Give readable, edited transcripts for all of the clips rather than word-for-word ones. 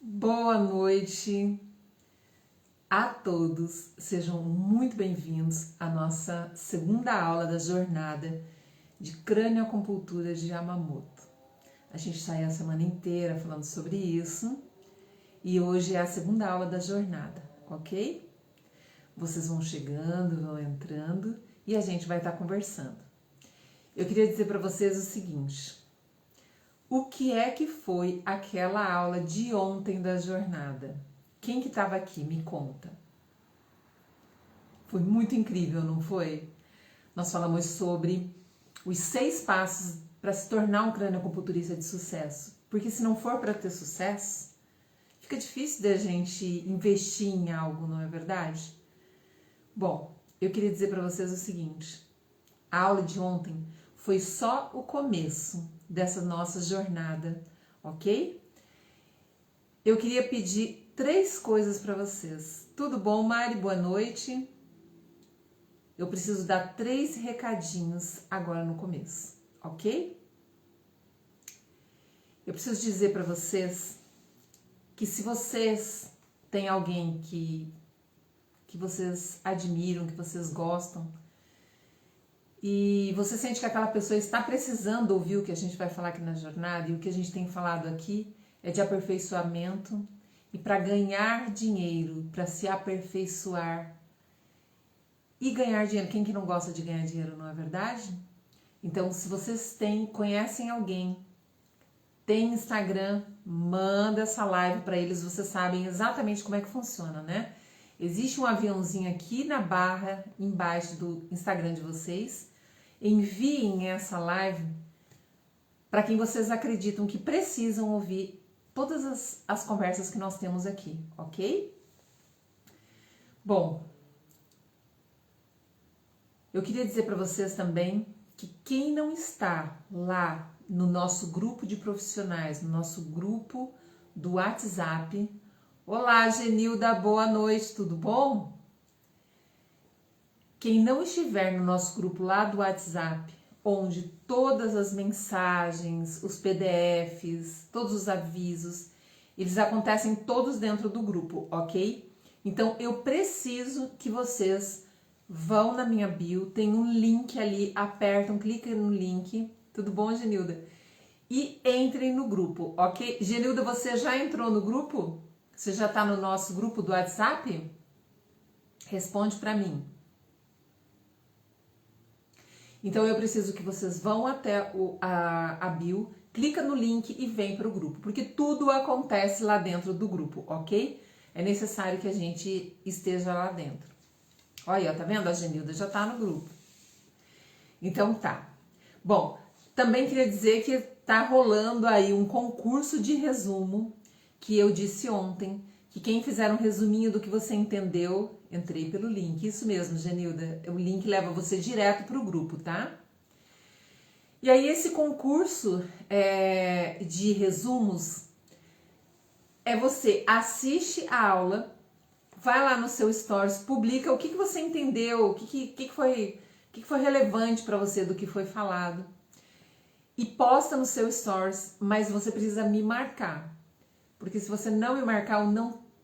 Boa noite a todos, sejam muito bem-vindos à nossa segunda aula da jornada de Cranioacupuntura de Yamamoto. A gente está aí a semana inteira falando sobre isso e hoje é a segunda aula da jornada, ok? Vocês vão chegando, vão entrando e a gente vai estar conversando. Eu queria dizer para vocês o seguinte: o que é que foi aquela aula de ontem da jornada? Quem que estava aqui? Me conta. Foi muito incrível, não foi? Nós falamos sobre os 6 passos para se tornar um cranioacupunturista de sucesso. Porque se não for para ter sucesso, fica difícil da gente investir em algo, não é verdade? Bom, eu queria dizer para vocês o seguinte: a aula de ontem foi só o começo dessa nossa jornada, ok? Eu queria pedir 3 coisas para vocês. Tudo bom, Mari? Boa noite. Eu preciso dar 3 recadinhos agora no começo, ok? Eu preciso dizer para vocês que se vocês têm alguém que vocês admiram, que vocês gostam, e você sente que aquela pessoa está precisando ouvir o que a gente vai falar aqui na jornada, e o que a gente tem falado aqui é de aperfeiçoamento, e para ganhar dinheiro, para se aperfeiçoar e ganhar dinheiro. Quem que não gosta de ganhar dinheiro, não é verdade? Então, se vocês conhecem alguém, tem Instagram, manda essa live para eles, vocês sabem exatamente como é que funciona, né? Existe um aviãozinho aqui na barra embaixo do Instagram de vocês. Enviem essa live para quem vocês acreditam que precisam ouvir todas as conversas que nós temos aqui, ok? Bom, eu queria dizer para vocês também que quem não está lá no nosso grupo de profissionais, no nosso grupo do WhatsApp... Olá, Genilda, boa noite, tudo bom? Quem não estiver no nosso grupo lá do WhatsApp, onde todas as mensagens, os PDFs, todos os avisos, eles acontecem todos dentro do grupo, ok? Então, eu preciso que vocês vão na minha bio, tem um link ali, apertam, cliquem no link, tudo bom, Genilda? E entrem no grupo, ok? Genilda, você já entrou no grupo? Você já está no nosso grupo do WhatsApp? Responde para mim. Então eu preciso que vocês vão até a bio, clica no link e vem para o grupo, porque tudo acontece lá dentro do grupo, ok? É necessário que a gente esteja lá dentro. Olha, tá vendo? A Genilda já tá no grupo. Então tá. Bom, também queria dizer que tá rolando aí um concurso de resumo que eu disse ontem, que quem fizer um resuminho do que você entendeu, entrei pelo link. Isso mesmo, Genilda, o link leva você direto para o grupo, tá? E aí esse concurso de resumos você assiste a aula, vai lá no seu stories, publica o que você entendeu, o que foi relevante para você do que foi falado, e posta no seu stories, mas você precisa me marcar. Porque se você não me marcar,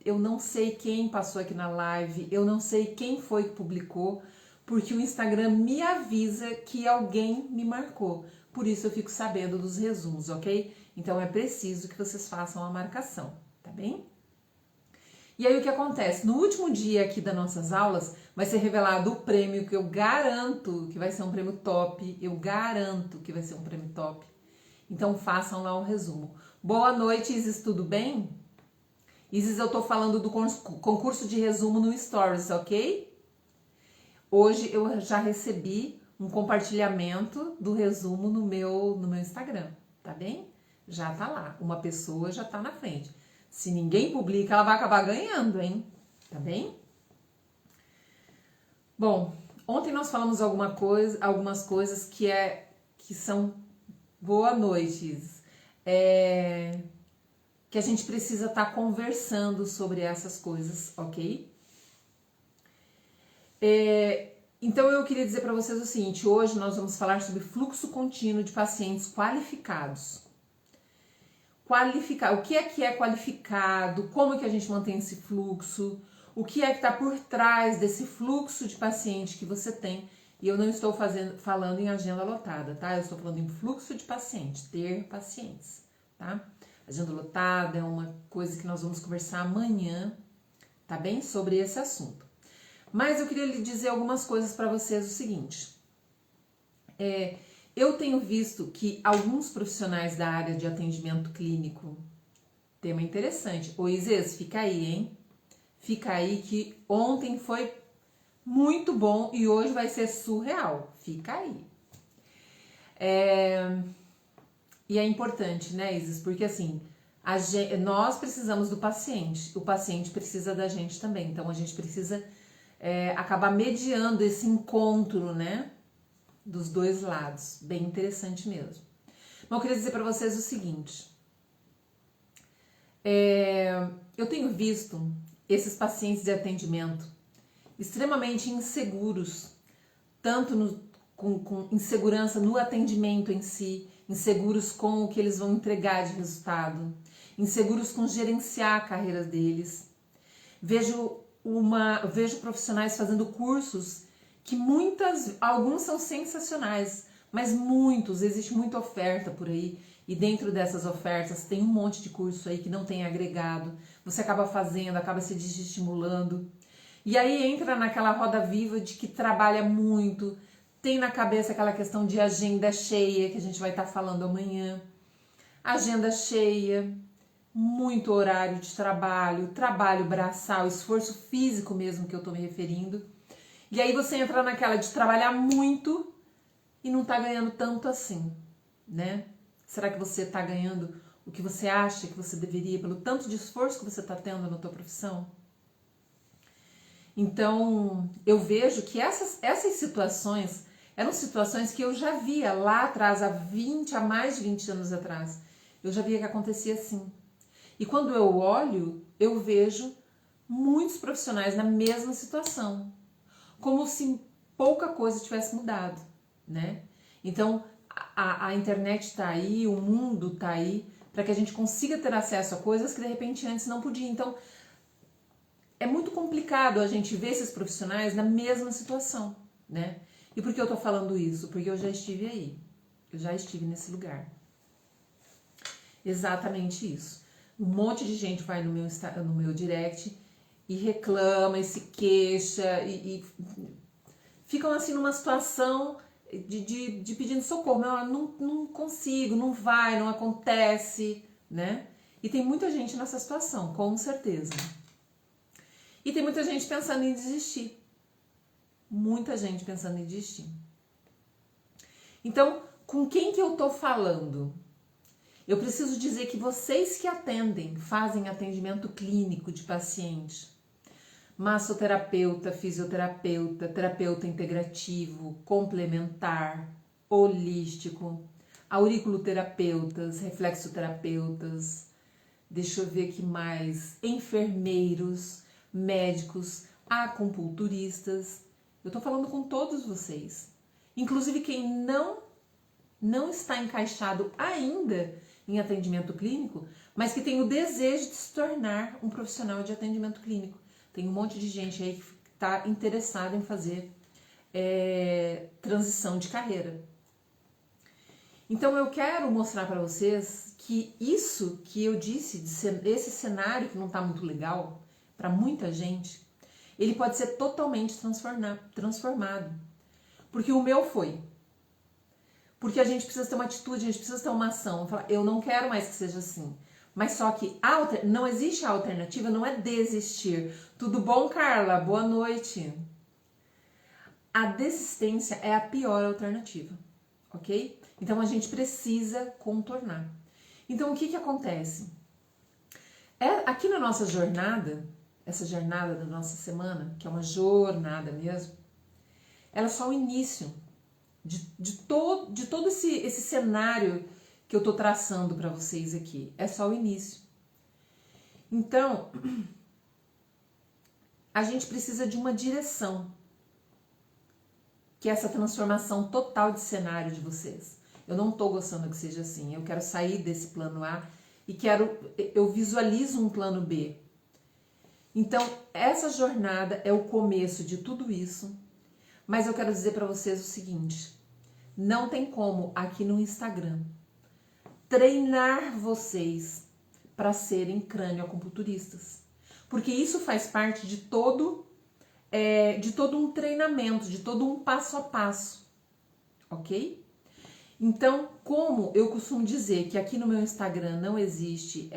eu não sei quem passou aqui na live, eu não sei quem foi que publicou, porque o Instagram me avisa que alguém me marcou. Por isso eu fico sabendo dos resumos, ok? Então é preciso que vocês façam a marcação, tá bem? E aí o que acontece? No último dia aqui das nossas aulas, vai ser revelado o prêmio que eu garanto que vai ser um prêmio top, eu garanto que vai ser um prêmio top. Então façam lá um resumo. Boa noite, Isis, tudo bem? Isis, eu tô falando do concurso de resumo no Stories, ok? Hoje eu já recebi um compartilhamento do resumo no meu Instagram, tá bem? Já tá lá, uma pessoa já tá na frente. Se ninguém publica, ela vai acabar ganhando, hein? Tá bem? Bom, ontem nós falamos algumas coisas que são... Boa noite, Isis. Que a gente precisa estar conversando sobre essas coisas, ok? Então eu queria dizer para vocês o seguinte: hoje nós vamos falar sobre fluxo contínuo de pacientes qualificados. qualificar, o que é qualificado, como que a gente mantém esse fluxo, o que é que está por trás desse fluxo de paciente que você tem. E eu não estou falando em agenda lotada, tá? Eu estou falando em fluxo de pacientes, ter pacientes, tá? Agenda lotada é uma coisa que nós vamos conversar amanhã, tá bem? Sobre esse assunto. Mas eu queria lhe dizer algumas coisas para vocês, o seguinte. Eu tenho visto que alguns profissionais da área de atendimento clínico, tema interessante. Ô Isis, fica aí, hein? Fica aí que ontem foi muito bom e hoje vai ser surreal. Fica aí. E é importante, né, Isis? Porque assim, nós precisamos do paciente, o paciente precisa da gente também. Então a gente precisa acabar mediando esse encontro, né? Dos dois lados. Bem interessante mesmo. Mas eu queria dizer para vocês o seguinte. Eu tenho visto esses pacientes de atendimento extremamente inseguros, tanto com insegurança no atendimento em si, inseguros com o que eles vão entregar de resultado, inseguros com gerenciar a carreira deles. Vejo profissionais fazendo cursos que alguns são sensacionais, mas existe muita oferta por aí, e dentro dessas ofertas tem um monte de curso aí que não tem agregado, você acaba fazendo, acaba se desestimulando, e aí entra naquela roda viva de que trabalha muito, tem na cabeça aquela questão de agenda cheia, que a gente vai estar falando amanhã, agenda cheia, muito horário de trabalho, trabalho braçal, esforço físico mesmo que eu estou me referindo. E aí você entra naquela de trabalhar muito e não tá ganhando tanto assim, né? Será que você tá ganhando o que você acha que você deveria pelo tanto de esforço que você tá tendo na tua profissão? Então, eu vejo que essas situações eram situações que eu já via lá atrás, há mais de 20 anos atrás. Eu já via que acontecia assim. E quando eu olho, eu vejo muitos profissionais na mesma situação. Como se pouca coisa tivesse mudado, né? Então, a internet está aí, o mundo está aí, para que a gente consiga ter acesso a coisas que de repente antes não podia. Então, é muito complicado a gente ver esses profissionais na mesma situação, né? E por que eu tô falando isso? Porque eu já estive aí, eu já estive nesse lugar. Exatamente isso. Um monte de gente vai no meu direct e reclama e se queixa e ficam assim numa situação de pedindo socorro. Não consigo, não vai, não acontece, né? E tem muita gente nessa situação, com certeza. E tem muita gente pensando em desistir. Muita gente pensando em desistir. Então, com quem que eu tô falando? Eu preciso dizer que vocês que atendem, fazem atendimento clínico de paciente, massoterapeuta, fisioterapeuta, terapeuta integrativo, complementar, holístico, auriculoterapeutas, reflexoterapeutas, deixa eu ver aqui mais, enfermeiros, médicos, acupunturistas. Eu tô falando com todos vocês. Inclusive quem não está encaixado ainda em atendimento clínico, mas que tem o desejo de se tornar um profissional de atendimento clínico. Tem um monte de gente aí que está interessada em fazer transição de carreira. Então eu quero mostrar para vocês que isso que eu disse, esse cenário que não está muito legal para muita gente, ele pode ser totalmente transformado. Porque o meu foi. Porque a gente precisa ter uma atitude, a gente precisa ter uma ação. Falar, eu não quero mais que seja assim. Mas só que não existe a alternativa, não é desistir. Tudo bom, Carla? Boa noite. A desistência é a pior alternativa, ok? Então a gente precisa contornar. Então o que acontece? Aqui na nossa jornada, essa jornada da nossa semana, que é uma jornada mesmo, ela é só o início de todo esse cenário que eu tô traçando para vocês aqui. É só o início. Então, a gente precisa de uma direção, que é essa transformação total de cenário de vocês. Eu não tô gostando que seja assim. Eu quero sair desse plano A e eu visualizo um plano B. Então, essa jornada é o começo de tudo isso, mas eu quero dizer para vocês o seguinte, não tem como aqui no Instagram treinar vocês para serem crânioacupunturistas, porque isso faz parte de todo um treinamento, de todo um passo a passo, ok? Então, como eu costumo dizer que aqui no meu Instagram não existe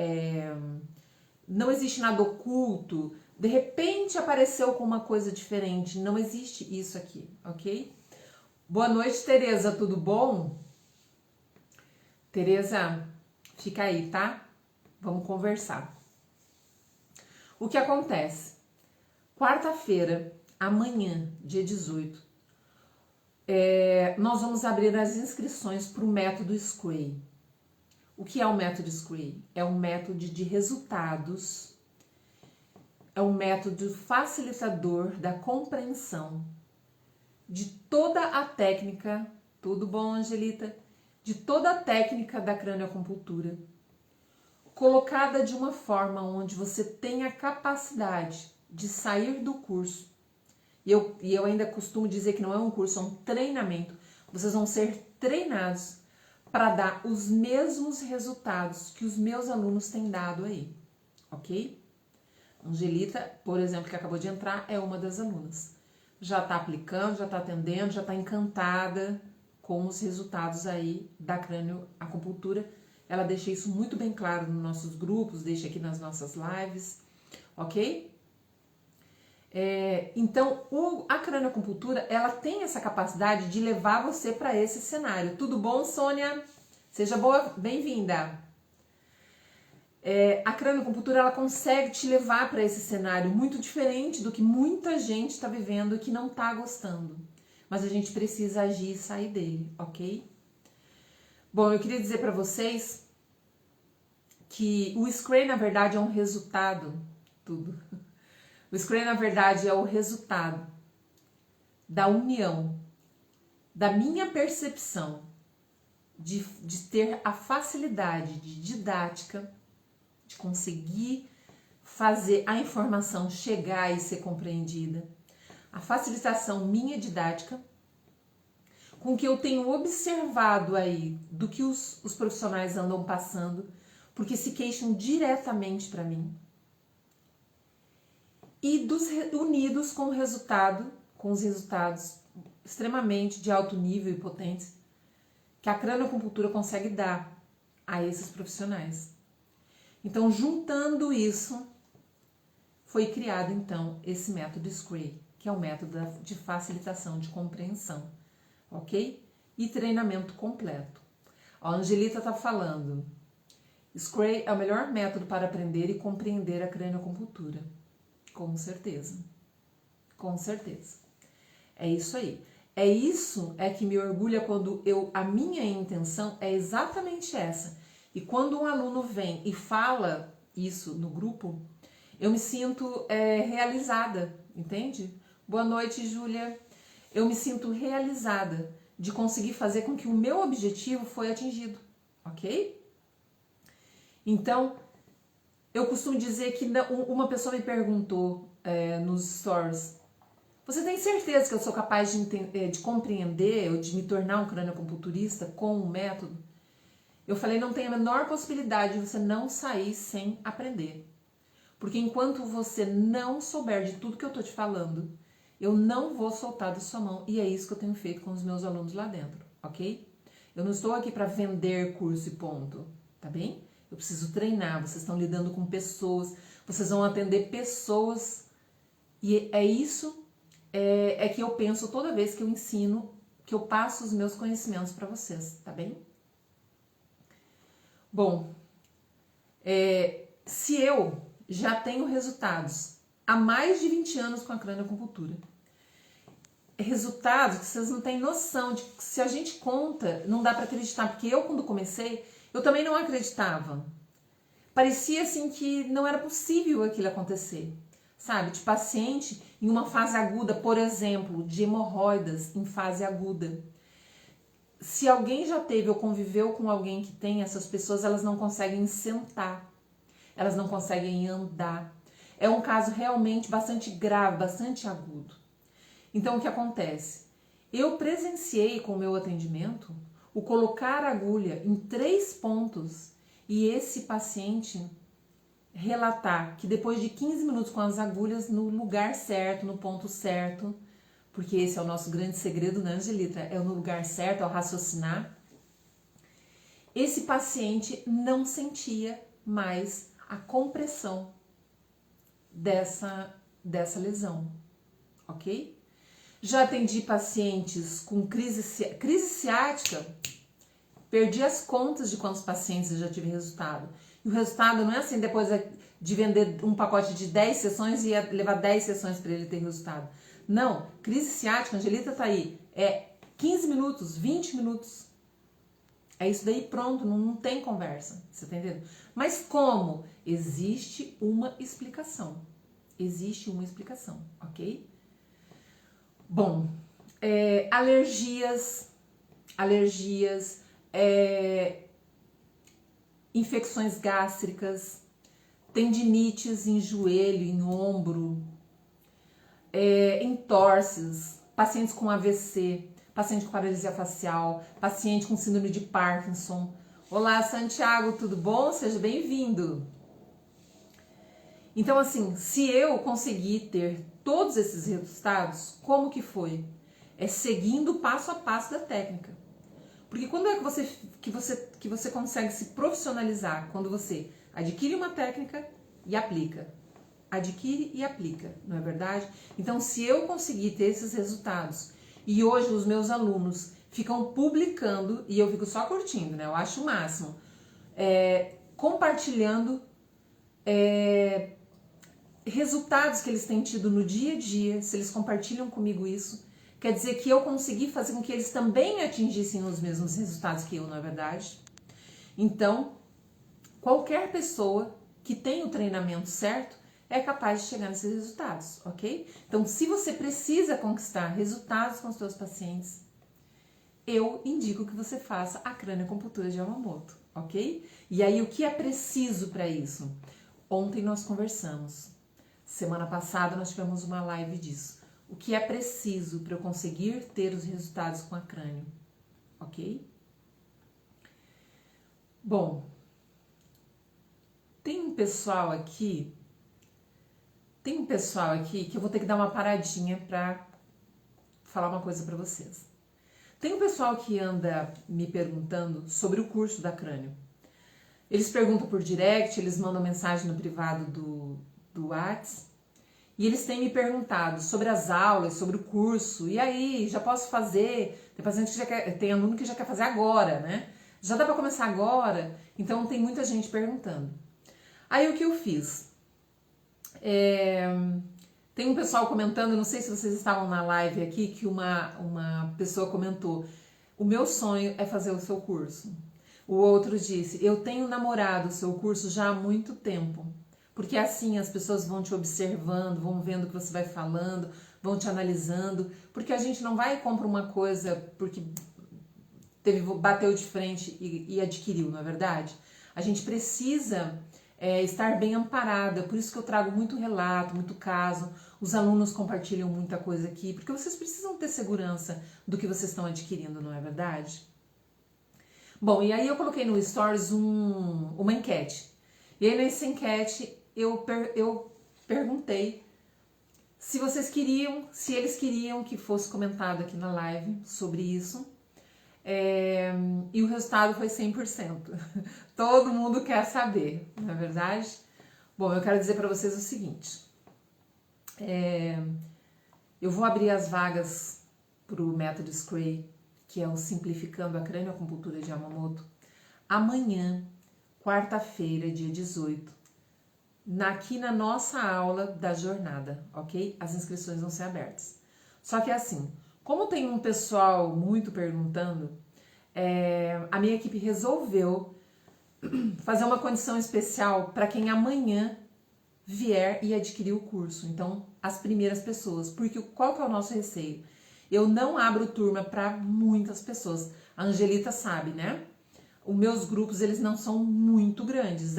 nada oculto, de repente apareceu com uma coisa diferente, não existe isso aqui, ok? Boa noite, Tereza, tudo bom? Tereza, fica aí, tá? Vamos conversar. O que acontece? Quarta-feira, amanhã, dia 18, nós vamos abrir as inscrições para o método Scray. O que é o método Scray? É um método de resultados, é um método facilitador da compreensão de toda a técnica, tudo bom, Angelita? De toda a técnica da crânioacupuntura, colocada de uma forma onde você tem a capacidade de sair do curso. E eu ainda costumo dizer que não é um curso, é um treinamento. Vocês vão ser treinados para dar os mesmos resultados que os meus alunos têm dado aí, ok? Angelita, por exemplo, que acabou de entrar, é uma das alunas. Já está aplicando, já está atendendo, já está encantada com os resultados aí da crânioacupuntura. Ela deixa isso muito bem claro nos nossos grupos, deixa aqui nas nossas lives, ok? Então, a crânioacupuntura, ela tem essa capacidade de levar você para esse cenário. Tudo bom, Sônia? Seja bem-vinda. A crânioacupuntura, ela consegue te levar para esse cenário muito diferente do que muita gente está vivendo e que não está gostando. Mas a gente precisa agir e sair dele, ok? Bom, eu queria dizer para vocês que o Scray, na verdade, é um resultado, tudo. O Scray, na verdade, é o resultado da união, da minha percepção de ter a facilidade de didática, de conseguir fazer a informação chegar e ser compreendida, a facilitação minha didática, com que eu tenho observado aí do que os profissionais andam passando, porque se queixam diretamente para mim, e unidos com os resultados extremamente de alto nível e potentes que a crânioacupuntura consegue dar a esses profissionais. Então, juntando isso, foi criado então esse método Scray, que é um método de facilitação de compreensão, ok? E treinamento completo. A Angelita está falando, Scray é o melhor método para aprender e compreender a crânioacupuntura. Com certeza, com certeza. É isso aí. É isso que me orgulha quando a minha intenção é exatamente essa. E quando um aluno vem e fala isso no grupo, eu me sinto realizada, entende? Boa noite, Júlia. Eu me sinto realizada de conseguir fazer com que o meu objetivo foi atingido, ok? Então, eu costumo dizer que uma pessoa me perguntou nos stories, você tem certeza que eu sou capaz de compreender ou de me tornar um crânioacupunturista com o método? Eu falei, não tem a menor possibilidade de você não sair sem aprender. Porque enquanto você não souber de tudo que eu tô te falando, eu não vou soltar da sua mão. E é isso que eu tenho feito com os meus alunos lá dentro, ok? Eu não estou aqui para vender curso e ponto, tá bem? Eu preciso treinar, vocês estão lidando com pessoas, vocês vão atender pessoas. E é isso que eu penso toda vez que eu ensino, que eu passo os meus conhecimentos para vocês, tá bem? Bom, se eu já tenho resultados há mais de 20 anos com a crânioacupuntura, resultados que vocês não têm noção de que se a gente conta, não dá para acreditar, porque eu quando comecei, eu também não acreditava. Parecia assim que não era possível aquilo acontecer, sabe? De paciente em uma fase aguda, por exemplo, de hemorroidas em fase aguda, se alguém já teve ou conviveu com alguém que tem, essas pessoas, elas não conseguem sentar, elas não conseguem andar. É um caso realmente bastante grave, bastante agudo. Então, o que acontece? Eu presenciei com o meu atendimento o colocar a agulha em 3 pontos e esse paciente relatar que depois de 15 minutos com as agulhas no lugar certo, no ponto certo, porque esse é o nosso grande segredo, né, Angelita? É no lugar certo, ao raciocinar. Esse paciente não sentia mais a compressão dessa lesão, ok? Já atendi pacientes com crise ciática, perdi as contas de quantos pacientes eu já tive resultado. E o resultado não é assim, depois de vender um pacote de 10 sessões e ia levar 10 sessões para ele ter resultado. Não, crise ciática, Angelita tá aí, é 15 minutos, 20 minutos. É isso daí, pronto, não tem conversa, você tá entendendo? Mas como? Existe uma explicação. Existe uma explicação, ok? Bom, alergias, infecções gástricas, tendinites em joelho, em ombro, entorses, pacientes com AVC, paciente com paralisia facial, paciente com síndrome de Parkinson. Olá, Santiago, tudo bom? Seja bem-vindo. Então, assim, se eu conseguir ter todos esses resultados, como que foi? É seguindo passo a passo da técnica. Porque quando é que você consegue se profissionalizar? Quando você adquire uma técnica e aplica. Adquire e aplica, não é verdade? Então, se eu conseguir ter esses resultados e hoje os meus alunos ficam publicando e eu fico só curtindo, né? Eu acho o máximo. Compartilhando resultados que eles têm tido no dia a dia, se eles compartilham comigo isso, quer dizer que eu consegui fazer com que eles também atingissem os mesmos resultados que eu, não é verdade? Então, qualquer pessoa que tem o treinamento certo é capaz de chegar nesses resultados, ok? Então, se você precisa conquistar resultados com os seus pacientes, eu indico que você faça a cranioacupuntura de Yamamoto, ok? E aí, o que é preciso para isso? Ontem nós conversamos. Semana passada nós tivemos uma live disso. O que é preciso para eu conseguir ter os resultados com a crânio, ok? Bom, tem um pessoal aqui que eu vou ter que dar uma paradinha para falar uma coisa para vocês. Tem um pessoal que anda me perguntando sobre o curso da crânio. Eles perguntam por direct, eles mandam mensagem no privado do WhatsApp. E eles têm me perguntado sobre as aulas, sobre o curso. E aí, já posso fazer? Tem paciente que já quer, tem aluno que já quer fazer agora, né? Já dá para começar agora? Então tem muita gente perguntando. Aí o que eu fiz? Tem um pessoal comentando, não sei se vocês estavam na live aqui, que uma pessoa comentou: o meu sonho é fazer o seu curso. O outro disse: eu tenho namorado o seu curso já há muito tempo. Porque assim as pessoas vão te observando, vão vendo o que você vai falando, vão te analisando. Porque a gente não vai e compra uma coisa porque bateu de frente e adquiriu, não é verdade? A gente precisa estar bem amparada. Por isso que eu trago muito relato, muito caso. Os alunos compartilham muita coisa aqui, porque vocês precisam ter segurança do que vocês estão adquirindo, não é verdade? Bom, e aí eu coloquei no Stories uma enquete. E aí nessa enquete eu perguntei se eles queriam que fosse comentado aqui na live sobre isso. E o resultado foi 100%. Todo mundo quer saber, não é verdade? Bom, eu quero dizer para vocês o seguinte. Eu vou abrir as vagas para o método Scray, que é o Simplificando a Cranioacupuntura de Yamamoto, amanhã, quarta-feira, dia 18, aqui na nossa aula da jornada, ok? As inscrições vão ser abertas. Só que assim, como tem um pessoal muito perguntando, a minha equipe resolveu fazer uma condição especial para quem amanhã vier e adquirir o curso. Então, as primeiras pessoas, porque qual que é o nosso receio? Eu não abro turma para muitas pessoas. A Angelita sabe, né? Os meus grupos, eles não são muito grandes,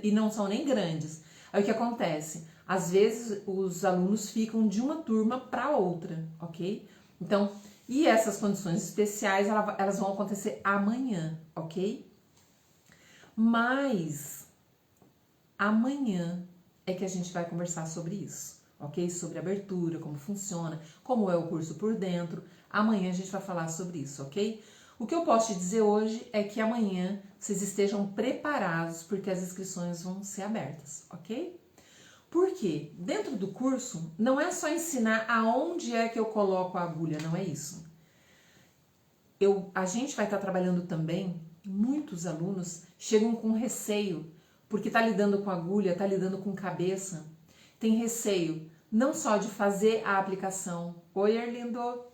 e não são nem grandes. Aí o que acontece? Às vezes os alunos ficam de uma turma para outra, ok? Então, e essas condições especiais, elas vão acontecer amanhã, ok? Mas amanhã é que a gente vai conversar sobre isso, ok? Sobre abertura, como funciona, como é o curso por dentro. Amanhã a gente vai falar sobre isso, ok? O que eu posso te dizer hoje é que amanhã vocês estejam preparados porque as inscrições vão ser abertas, ok? Porque dentro do curso não é só ensinar aonde é que eu coloco a agulha, não é isso. A gente vai estar trabalhando também, muitos alunos chegam com receio, porque tá lidando com agulha, tá lidando com cabeça, tem receio não só de fazer a aplicação. Oi, Erlindo!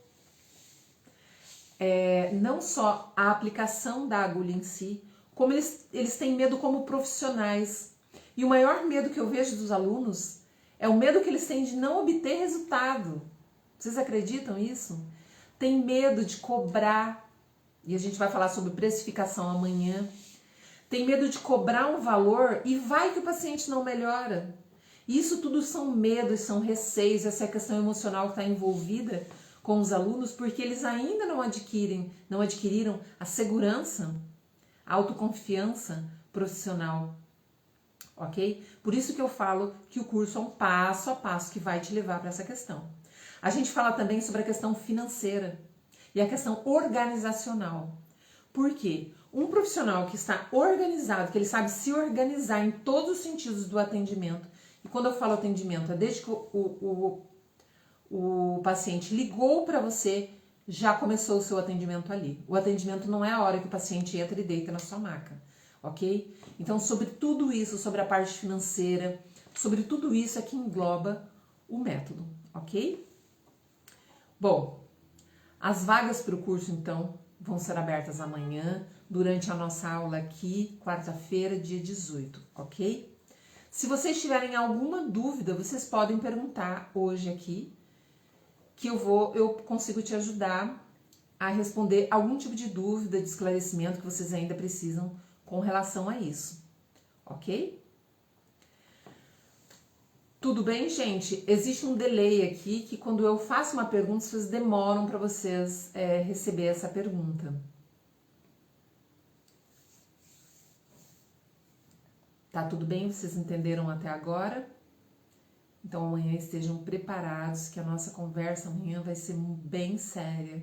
Não só a aplicação da agulha em si, como eles têm medo como profissionais. E o maior medo que eu vejo dos alunos é o medo que eles têm de não obter resultado. Vocês acreditam nisso? Tem medo de cobrar, e a gente vai falar sobre precificação amanhã. Tem medo de cobrar um valor e vai que o paciente não melhora. Isso tudo são medos, são receios, essa questão emocional que está envolvida com os alunos, porque eles ainda não adquiriram a segurança, a autoconfiança profissional, ok? Por isso que eu falo que o curso é um passo a passo que vai te levar para essa questão. A gente fala também sobre a questão financeira e a questão organizacional. Por quê? Um profissional que está organizado, que ele sabe se organizar em todos os sentidos do atendimento, e quando eu falo atendimento, é desde que o paciente ligou para você, já começou o seu atendimento ali. O atendimento não é a hora que o paciente entra e deita na sua maca, ok? Então, sobre tudo isso, sobre a parte financeira, sobre tudo isso é que engloba o método, ok? Bom, as vagas para o curso, então, vão ser abertas amanhã, durante a nossa aula aqui, quarta-feira, dia 18, ok? Se vocês tiverem alguma dúvida, vocês podem perguntar hoje aqui, que eu consigo te ajudar a responder algum tipo de dúvida, de esclarecimento que vocês ainda precisam com relação a isso, ok? Tudo bem, gente? Existe um delay aqui que quando eu faço uma pergunta, vocês demoram para vocês receber essa pergunta. Tá tudo bem? Vocês entenderam até agora? Então amanhã estejam preparados que a nossa conversa amanhã vai ser bem séria,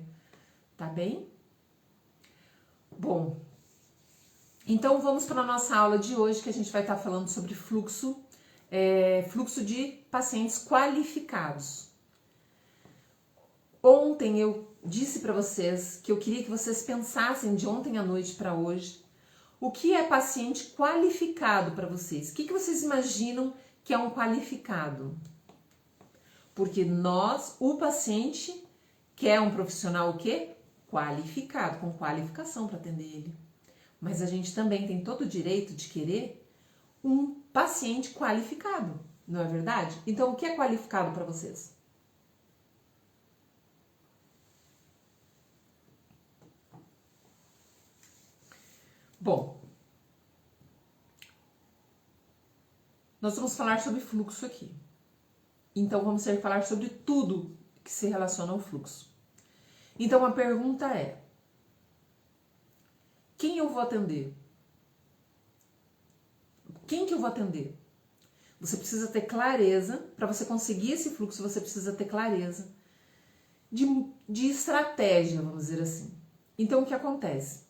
tá bem? Bom, então vamos para a nossa aula de hoje que a gente vai estar falando sobre fluxo de pacientes qualificados. Ontem eu disse para vocês que eu queria que vocês pensassem de ontem à noite para hoje o que é paciente qualificado para vocês. O que vocês imaginam que é um qualificado? Porque o paciente quer um profissional o quê? Qualificado, com qualificação para atender ele. Mas a gente também tem todo o direito de querer um paciente qualificado, não é verdade? Então, o que é qualificado para vocês? Bom, nós vamos falar sobre fluxo aqui. Então, vamos falar sobre tudo que se relaciona ao fluxo. Então, a pergunta é: quem eu vou atender? Quem que eu vou atender? Você precisa ter clareza, para você conseguir esse fluxo, você precisa ter clareza de estratégia, vamos dizer assim. Então, o que acontece?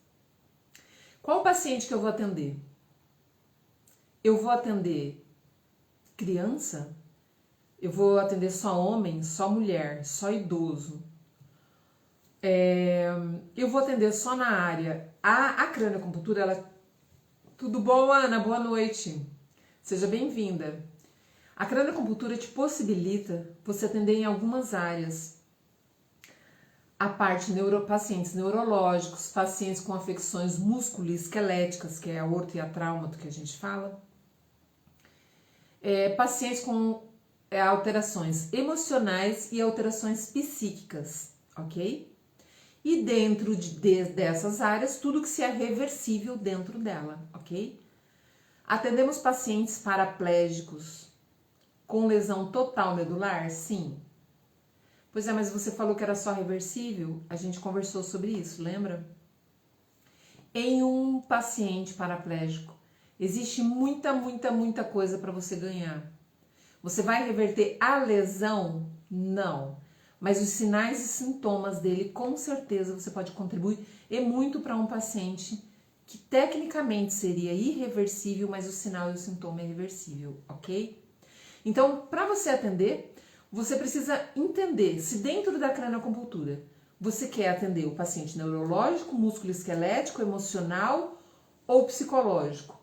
Qual paciente que eu vou atender? Eu vou atender criança? Eu vou atender só homem, só mulher, só idoso? Eu vou atender só na área. A cranioacupuntura, ela... Tudo bom, Ana? Boa noite. Seja bem-vinda. A cranioacupuntura te possibilita você atender em algumas áreas. A parte pacientes neurológicos, pacientes com afecções músculo-esqueléticas, que é a orto e a trauma que a gente fala. Pacientes com alterações emocionais e alterações psíquicas, ok? e dentro dessas áreas, tudo que se é reversível dentro dela, ok? Atendemos pacientes paraplégicos com lesão total medular? Sim. Pois é, mas você falou que era só reversível? A gente conversou sobre isso, lembra? Em um paciente paraplégico, existe muita coisa para você ganhar. Você vai reverter a lesão? Não. Mas os sinais e sintomas dele, com certeza, você pode contribuir e muito para um paciente que tecnicamente seria irreversível, mas o sinal e o sintoma é reversível, ok? Então, para você atender, você precisa entender se dentro da cranioacupuntura você quer atender o paciente neurológico, músculo-esquelético, emocional ou psicológico.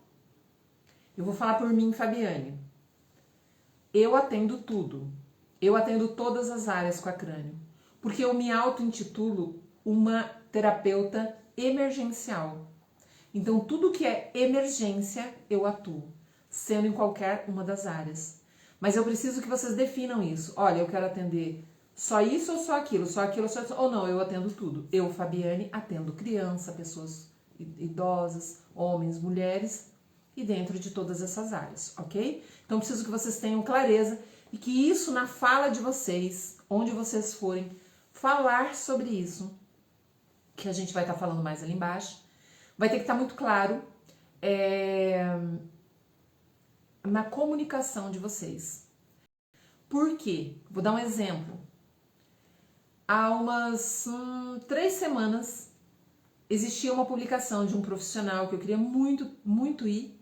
Eu vou falar por mim, Fabiane. Eu atendo tudo. Eu atendo todas as áreas com a crânio, porque eu me auto-intitulo uma terapeuta emergencial. Então, tudo que é emergência, eu atuo, sendo em qualquer uma das áreas. Mas eu preciso que vocês definam isso. Olha, eu quero atender só isso ou só aquilo, só aquilo, só isso, ou não, eu atendo tudo. Eu, Fabiane, atendo criança, pessoas idosas, homens, mulheres e dentro de todas essas áreas, ok? Então, preciso que vocês tenham clareza e que isso na fala de vocês, onde vocês forem falar sobre isso, que a gente vai estar falando mais ali embaixo, vai ter que estar muito claro na comunicação de vocês. Por quê? Vou dar um exemplo. Há umas 3 semanas existia uma publicação de um profissional que eu queria muito ir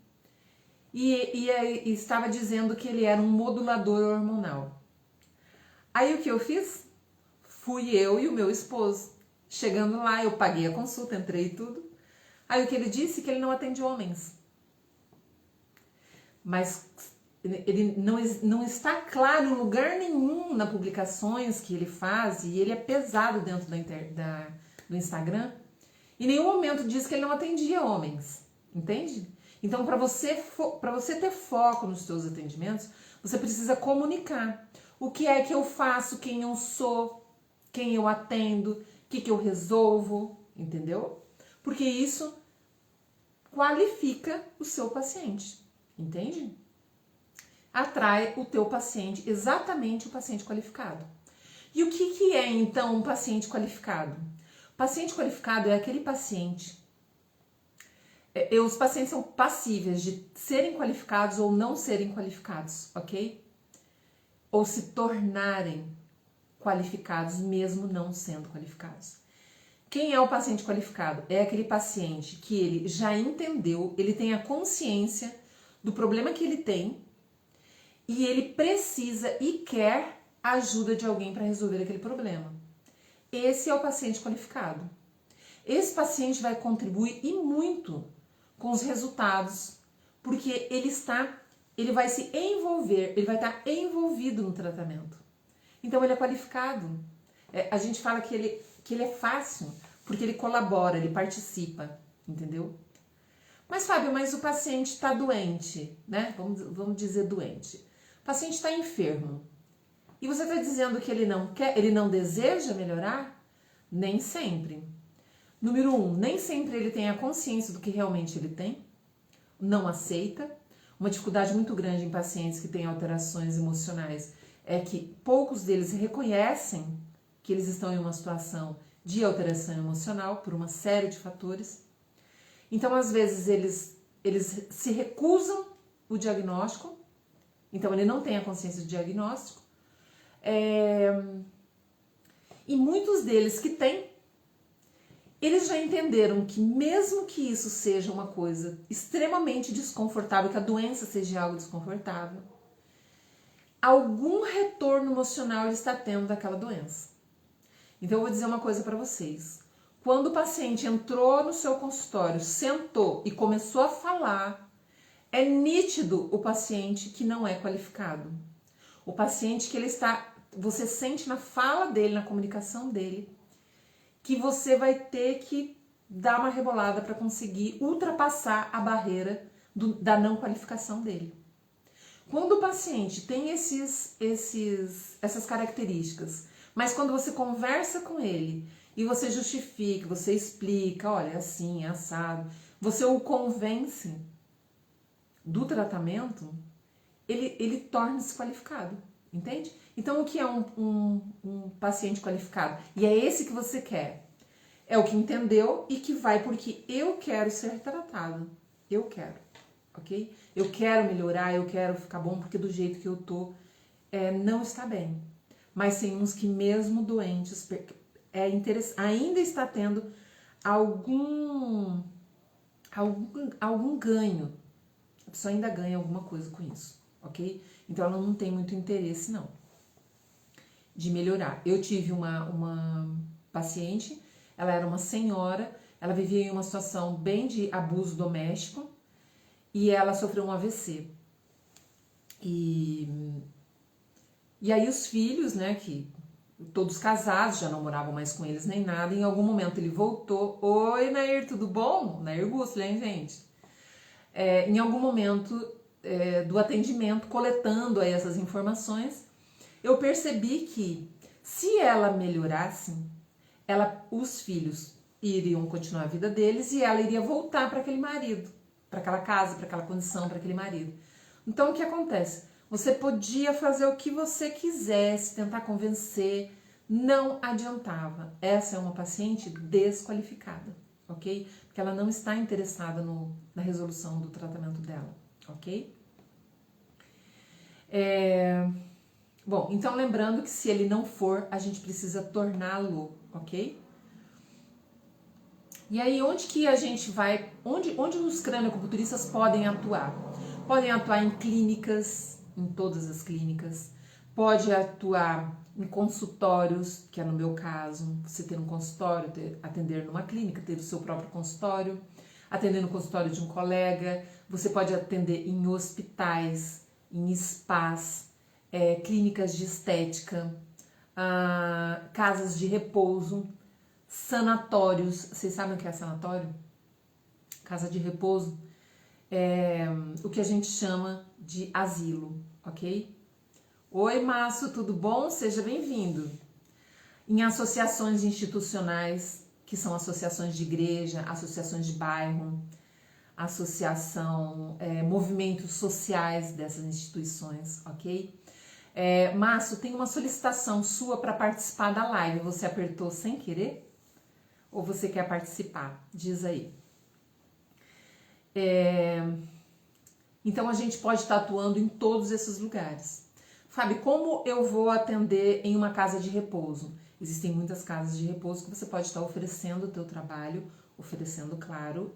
e estava dizendo que ele era um modulador hormonal. Aí o que eu fiz? Fui eu e o meu esposo. Chegando lá, eu paguei a consulta, entrei e tudo. Aí o que ele disse? Que ele não atende homens. Mas ele não está claro em lugar nenhum nas publicações que ele faz, e ele é pesado dentro do Instagram. Em nenhum momento diz que ele não atendia homens, entende? Então, para você ter foco nos seus atendimentos, você precisa comunicar o que é que eu faço, quem eu sou, quem eu atendo, o que eu resolvo, entendeu? Porque isso qualifica o seu paciente, entende? Atrai o teu paciente, exatamente o paciente qualificado. E o que é então um paciente qualificado? O paciente qualificado é aquele paciente. Os pacientes são passíveis de serem qualificados ou não serem qualificados, ok? Ou se tornarem qualificados mesmo não sendo qualificados. Quem é o paciente qualificado? É aquele paciente que ele já entendeu, ele tem a consciência do problema que ele tem e ele precisa e quer a ajuda de alguém para resolver aquele problema. Esse é o paciente qualificado. Esse paciente vai contribuir e muito com os resultados, porque ele vai se envolver, ele vai estar envolvido no tratamento. Então ele é qualificado. A gente fala que ele é fácil, porque ele colabora, ele participa, entendeu? Mas, Fábio, mas o paciente está doente, né? Vamos dizer doente. O paciente está enfermo. E você está dizendo que ele não quer, ele não deseja melhorar? Nem sempre. Número 1, nem sempre ele tem a consciência do que realmente ele tem, não aceita. Uma dificuldade muito grande em pacientes que têm alterações emocionais é que poucos deles reconhecem que eles estão em uma situação de alteração emocional por uma série de fatores. Então, às vezes, eles se recusam o diagnóstico, então ele não tem a consciência do diagnóstico. E muitos deles que têm, eles já entenderam que mesmo que isso seja uma coisa extremamente desconfortável, que a doença seja algo desconfortável, algum retorno emocional ele está tendo daquela doença. Então eu vou dizer uma coisa para vocês. Quando o paciente entrou no seu consultório, sentou e começou a falar, é nítido o paciente que não é qualificado. O paciente que você sente na fala dele, na comunicação dele, que você vai ter que dar uma rebolada para conseguir ultrapassar a barreira da não qualificação dele. Quando o paciente tem essas características, mas quando você conversa com ele e você justifica, você explica, olha, é assim, é assado, você o convence do tratamento, ele torna-se qualificado, entende? Então, o que é um paciente qualificado? E é esse que você quer. É o que entendeu e que vai porque eu quero ser tratado. Eu quero, ok? Eu quero melhorar, eu quero ficar bom, porque do jeito que eu tô, não está bem. Mas tem uns que mesmo doentes, ainda está tendo algum ganho. A pessoa ainda ganha alguma coisa com isso, ok? Então ela não tem muito interesse não de melhorar. Eu tive uma paciente, ela era uma senhora, ela vivia em uma situação bem de abuso doméstico e ela sofreu um AVC. E aí os filhos, né, que todos casados, já não moravam mais com eles nem nada, em algum momento ele voltou. Oi, Nair, tudo bom? Nair Gusler, hein, gente? Em algum momento do atendimento, coletando aí essas informações, eu percebi que se ela melhorasse, os filhos iriam continuar a vida deles e ela iria voltar para aquele marido, para aquela casa, para aquela condição, para aquele marido. Então o que acontece? Você podia fazer o que você quisesse, tentar convencer, não adiantava. Essa é uma paciente desqualificada, ok? Porque ela não está interessada na resolução do tratamento dela, ok? Bom, então lembrando que se ele não for, a gente precisa torná-lo, ok? E aí, onde que a gente vai, onde os cranioacupunturistas podem atuar? Podem atuar em clínicas, em todas as clínicas, pode atuar em consultórios, que é no meu caso, você ter um consultório, atender numa clínica, ter o seu próprio consultório, atender no consultório de um colega, você pode atender em hospitais, em spas, clínicas de estética, casas de repouso, sanatórios. Vocês sabem o que é sanatório? Casa de repouso é o que a gente chama de asilo, ok? Oi, Márcio, tudo bom? Seja bem-vindo. Em associações institucionais, que são associações de igreja, associações de bairro, movimentos sociais dessas instituições, ok? Márcio, tem uma solicitação sua para participar da live. Você apertou sem querer? Ou você quer participar? Diz aí. Então a gente pode estar atuando em todos esses lugares. Fábio, como eu vou atender em uma casa de repouso? Existem muitas casas de repouso que você pode estar oferecendo o teu trabalho, oferecendo, claro,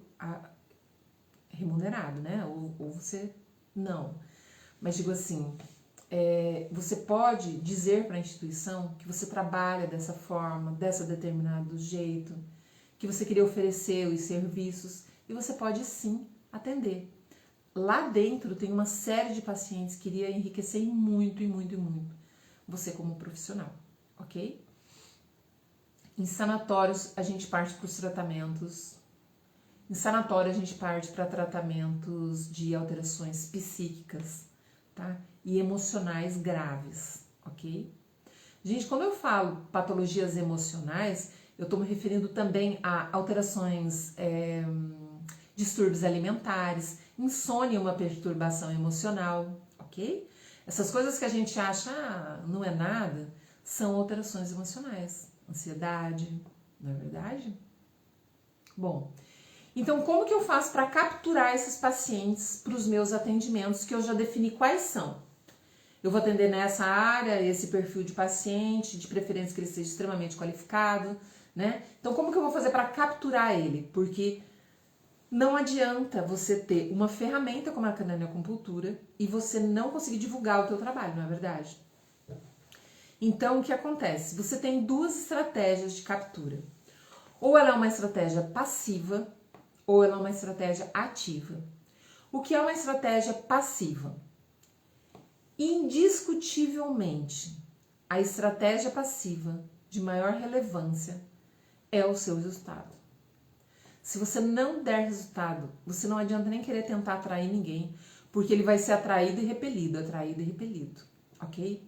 remunerado, né? Ou você não. Mas digo assim, você pode dizer para a instituição que você trabalha dessa forma, dessa determinado jeito, que você queria oferecer os serviços e você pode sim atender. Lá dentro tem uma série de pacientes que iria enriquecer muito, e muito, e muito você como profissional, ok? Em sanatórios a gente parte para os tratamentos. Em sanatório a gente parte para tratamentos de alterações psíquicas, tá? E emocionais graves, ok? Gente, quando eu falo patologias emocionais, eu estou me referindo também a alterações, distúrbios alimentares, insônia é uma perturbação emocional, ok? Essas coisas que a gente acha, não é nada, são alterações emocionais, ansiedade, não é verdade? Bom, então como que eu faço para capturar esses pacientes para os meus atendimentos, que eu já defini quais são? Eu vou atender nessa área, esse perfil de paciente, de preferência que ele seja extremamente qualificado, né? Então como que eu vou fazer para capturar ele? Porque não adianta você ter uma ferramenta como a cranioacupuntura e você não conseguir divulgar o teu trabalho, não é verdade? Então, o que acontece? Você tem duas estratégias de captura. Ou ela é uma estratégia passiva, ou ela é uma estratégia ativa. O que é uma estratégia passiva? Indiscutivelmente, a estratégia passiva de maior relevância é o seu resultado. Se você não der resultado, você não adianta nem querer tentar atrair ninguém, porque ele vai ser atraído e repelido, ok?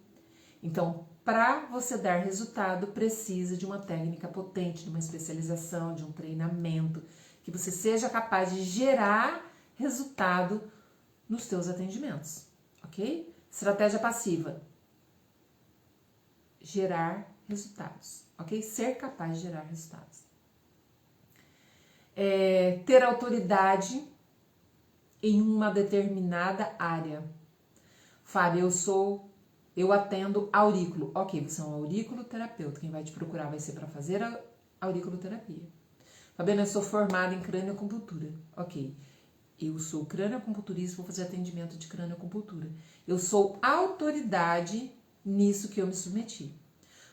Então, para você dar resultado, precisa de uma técnica potente, de uma especialização, de um treinamento, que você seja capaz de gerar resultado nos seus atendimentos, ok? Estratégia passiva. Gerar resultados, ok? Ser capaz de gerar resultados. Ter autoridade em uma determinada área. Fábio, eu atendo aurículo. Ok, você é um auriculoterapeuta. Quem vai te procurar vai ser para fazer a auriculoterapia. Fabiana, eu sou formada em cranioacupuntura. Ok, eu sou cranioacupunturista, vou fazer atendimento de cranioacupuntura. Eu sou autoridade nisso que eu me submeti.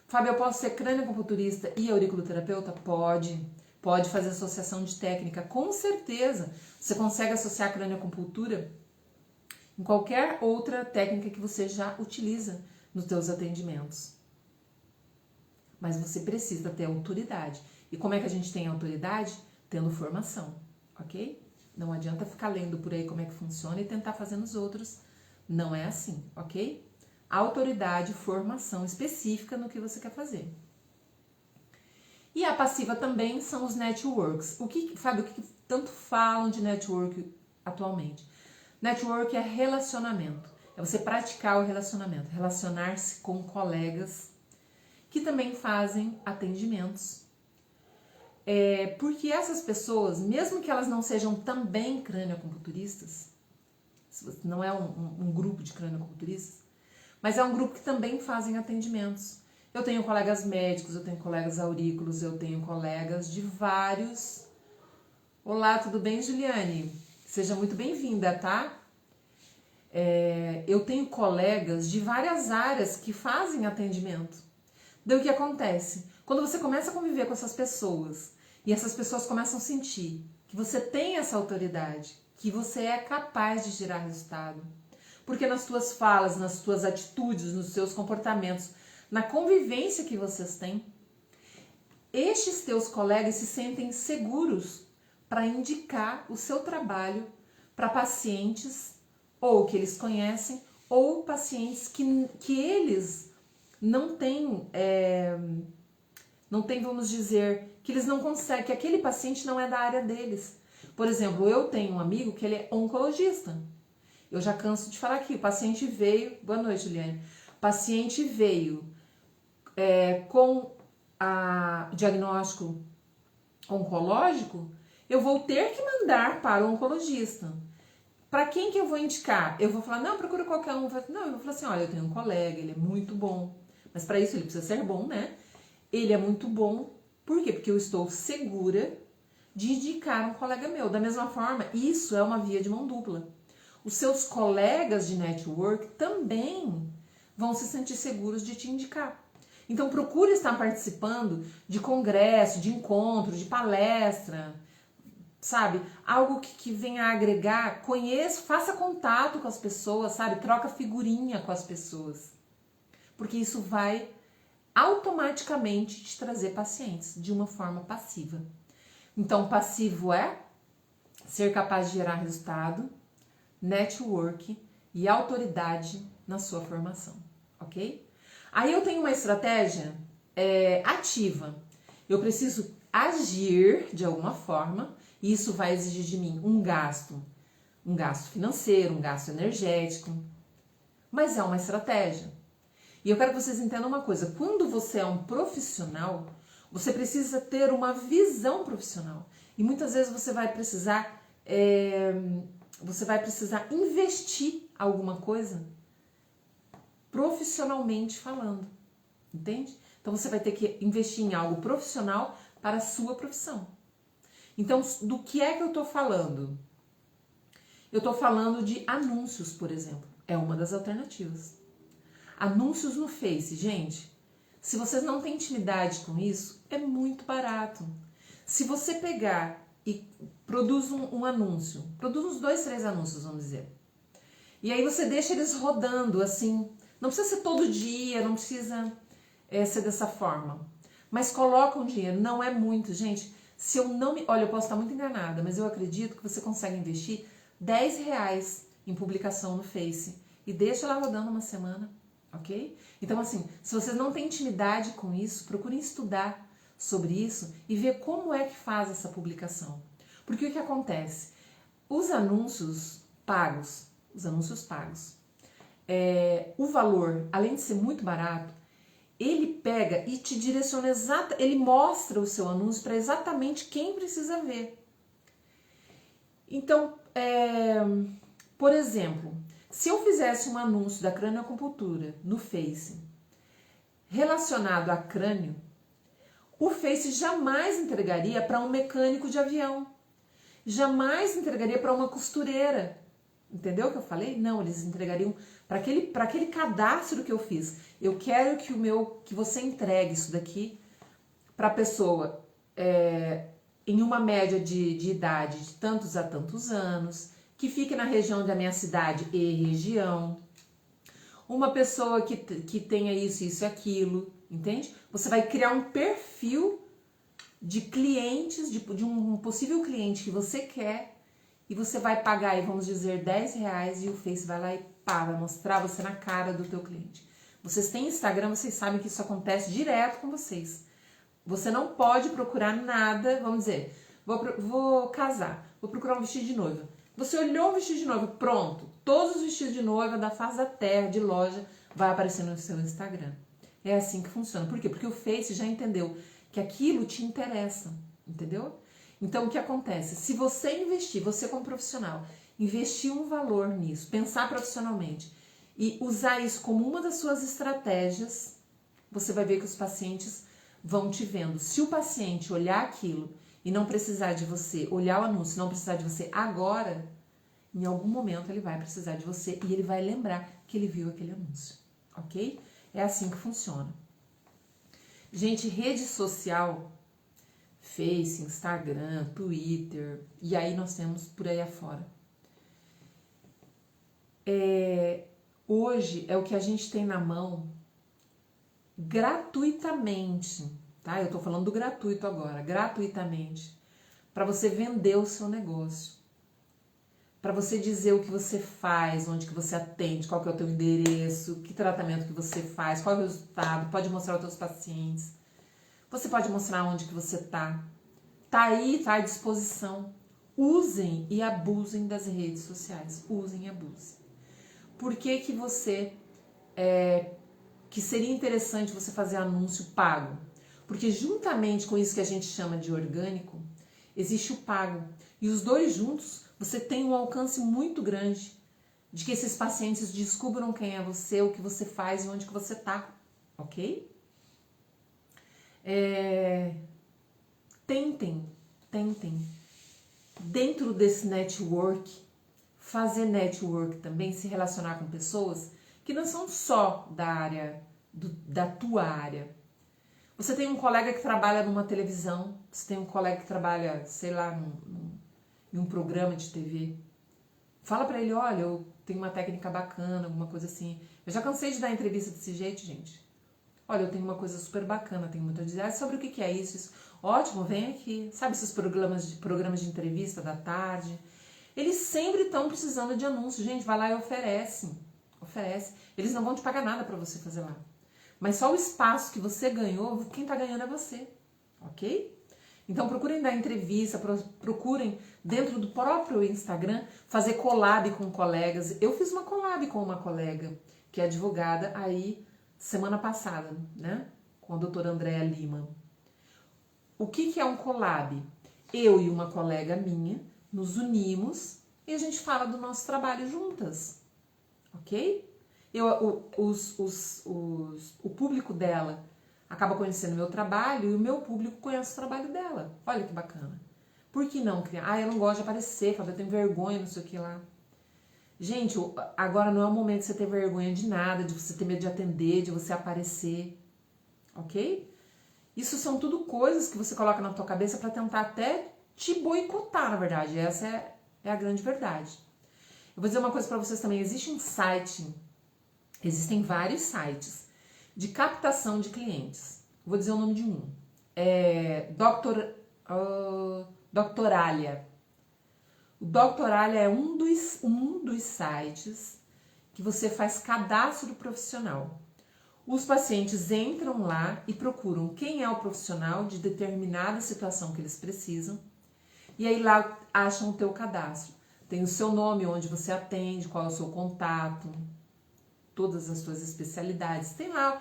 Fábio, eu posso ser cranioacupunturista e auriculoterapeuta? Pode. Pode fazer associação de técnica, com certeza. Você consegue associar a cranioacupuntura em qualquer outra técnica que você já utiliza nos seus atendimentos. Mas você precisa ter autoridade. E como é que a gente tem autoridade? Tendo formação, ok? Não adianta ficar lendo por aí como é que funciona e tentar fazer nos outros. Não é assim, ok? Autoridade, formação específica no que você quer fazer. E a passiva também são os networks. Fábio, o que tanto falam de network atualmente? Network é relacionamento. É você praticar o relacionamento. Relacionar-se com colegas que também fazem atendimentos. Porque essas pessoas, mesmo que elas não sejam também cranioacupunturistas, não é um grupo de cranioacupunturistas, mas é um grupo que também fazem atendimentos. Eu tenho colegas médicos, eu tenho colegas aurículos, eu tenho colegas de vários... Olá, tudo bem, Juliane? Seja muito bem-vinda, tá? Eu tenho colegas de várias áreas que fazem atendimento. Daí o que acontece? Quando você começa a conviver com essas pessoas e essas pessoas começam a sentir que você tem essa autoridade, que você é capaz de gerar resultado, porque nas tuas falas, nas tuas atitudes, nos seus comportamentos, na convivência que vocês têm, estes teus colegas se sentem seguros para indicar o seu trabalho para pacientes ou que eles conhecem ou pacientes que eles não têm, vamos dizer, que eles não conseguem, que aquele paciente não é da área deles. Por exemplo, eu tenho um amigo que ele é oncologista. Eu já canso de falar aqui, o paciente veio... Boa noite, Juliane. O paciente veio com o diagnóstico oncológico, eu vou ter que mandar para o oncologista. Para quem que eu vou indicar? Eu vou falar, não, procura qualquer um. Não, eu vou falar assim, olha, eu tenho um colega, ele é muito bom. Mas para isso ele precisa ser bom, né? Ele é muito bom. Por quê? Porque eu estou segura de indicar um colega meu. Da mesma forma, isso é uma via de mão dupla. Os seus colegas de network também vão se sentir seguros de te indicar. Então procure estar participando de congresso, de encontro, de palestra, sabe? Algo que venha a agregar, conheça, faça contato com as pessoas, sabe? Troca figurinha com as pessoas. Porque isso vai automaticamente te trazer pacientes de uma forma passiva. Então, passivo é ser capaz de gerar resultado, network e autoridade na sua formação, ok? Aí eu tenho uma estratégia ativa. Eu preciso agir de alguma forma e isso vai exigir de mim um gasto financeiro, um gasto energético, mas é uma estratégia. E eu quero que vocês entendam uma coisa, quando você é um profissional, você precisa ter uma visão profissional. E muitas vezes você vai precisar investir alguma coisa profissionalmente falando, entende? Então você vai ter que investir em algo profissional para a sua profissão. Então, do que é que eu estou falando? Eu estou falando de anúncios, por exemplo. É uma das alternativas. Anúncios no Face, gente. Se vocês não têm intimidade com isso, é muito barato. Se você pegar e produz um anúncio, produz uns 2, 3 anúncios, vamos dizer. E aí você deixa eles rodando assim. Não precisa ser todo dia, não precisa ser dessa forma. Mas coloca um dinheiro, não é muito, gente. Se eu não me... Olha, eu posso estar muito enganada, mas eu acredito que você consegue investir R$10 em publicação no Face e deixa ela rodando uma semana, ok? Então, assim, se vocês não têm intimidade com isso, procurem estudar sobre isso e ver como é que faz essa publicação. Porque o que acontece? Os anúncios pagos, o valor, além de ser muito barato, ele pega e te direciona ele mostra o seu anúncio para exatamente quem precisa ver. Então, por exemplo, se eu fizesse um anúncio da cranioacupuntura no Face relacionado a crânio, o Face jamais entregaria para um mecânico de avião, jamais entregaria para uma costureira. Entendeu o que eu falei? Não, eles entregariam para aquele cadastro que eu fiz. Eu quero que você entregue isso daqui para a pessoa em uma média de idade de tantos a tantos anos, que fique na região da minha cidade e região, uma pessoa que tenha isso e aquilo, entende? Você vai criar um perfil de clientes, de um possível cliente que você quer, e você vai pagar aí, vamos dizer, R$10 e o Face vai lá e pá, vai mostrar você na cara do teu cliente. Vocês têm Instagram, vocês sabem que isso acontece direto com vocês. Você não pode procurar nada, vamos dizer, vou casar, vou procurar um vestido de noiva. Você olhou um vestido de noiva, pronto, todos os vestidos de noiva da face da terra, de loja, vai aparecer no seu Instagram. É assim que funciona. Por quê? Porque o Face já entendeu que aquilo te interessa, entendeu? Então, o que acontece? Se você investir, você como profissional, investir um valor nisso, pensar profissionalmente e usar isso como uma das suas estratégias, você vai ver que os pacientes vão te vendo. Se o paciente olhar aquilo e não precisar de você, olhar o anúncio, não precisar de você agora, em algum momento ele vai precisar de você e ele vai lembrar que ele viu aquele anúncio, ok? É assim que funciona. Gente, rede social, Face, Instagram, Twitter, e aí nós temos por aí afora. Hoje é o que a gente tem na mão gratuitamente, tá? Eu tô falando do gratuito agora, gratuitamente, para você vender o seu negócio, para você dizer o que você faz, onde que você atende, qual que é o teu endereço, que tratamento que você faz, qual é o resultado, pode mostrar aos teus pacientes. Você pode mostrar onde que você tá. Tá aí, tá à disposição. Usem e abusem das redes sociais. Usem e abusem. Por que que que seria interessante você fazer anúncio pago? Porque juntamente com isso que a gente chama de orgânico, existe o pago. E os dois juntos, você tem um alcance muito grande de que esses pacientes descubram quem é você, o que você faz e onde que você tá, ok? Tentem, dentro desse network, fazer network também, se relacionar com pessoas que não são só da área, da tua área. Você tem um colega que trabalha numa televisão, você tem um colega que trabalha, sei lá, em um programa de TV. Fala pra ele, olha, eu tenho uma técnica bacana, alguma coisa assim. Eu já cansei de dar entrevista desse jeito, gente. Olha, eu tenho uma coisa super bacana, tenho muito a dizer sobre o que é isso. Ótimo, vem aqui. Sabe esses programas de entrevista da tarde? Eles sempre estão precisando de anúncio. Gente, vai lá e oferece. Eles não vão te pagar nada para você fazer lá. Mas só o espaço que você ganhou, quem tá ganhando é você. Ok? Então procurem dar entrevista, procurem dentro do próprio Instagram fazer collab com colegas. Eu fiz uma collab com uma colega que é advogada aí semana passada, né? Com a doutora Andréa Lima. O que é um collab? Eu e uma colega minha nos unimos e a gente fala do nosso trabalho juntas, ok? O público dela acaba conhecendo o meu trabalho e o meu público conhece o trabalho dela. Olha que bacana. Por que não criar? Eu não gosto de aparecer, eu tenho vergonha, não sei o que lá. Gente, agora não é o momento de você ter vergonha de nada, de você ter medo de atender, de você aparecer, ok? Isso são tudo coisas que você coloca na tua cabeça para tentar até te boicotar, na verdade. Essa é a grande verdade. Eu vou dizer uma coisa para vocês também. Existem vários sites de captação de clientes. Vou dizer o nome de um. Doctoralia. O Doctoralia é um dos sites que você faz cadastro profissional. Os pacientes entram lá e procuram quem é o profissional de determinada situação que eles precisam. E aí lá acham o teu cadastro. Tem o seu nome, onde você atende, qual é o seu contato, todas as suas especialidades. Tem lá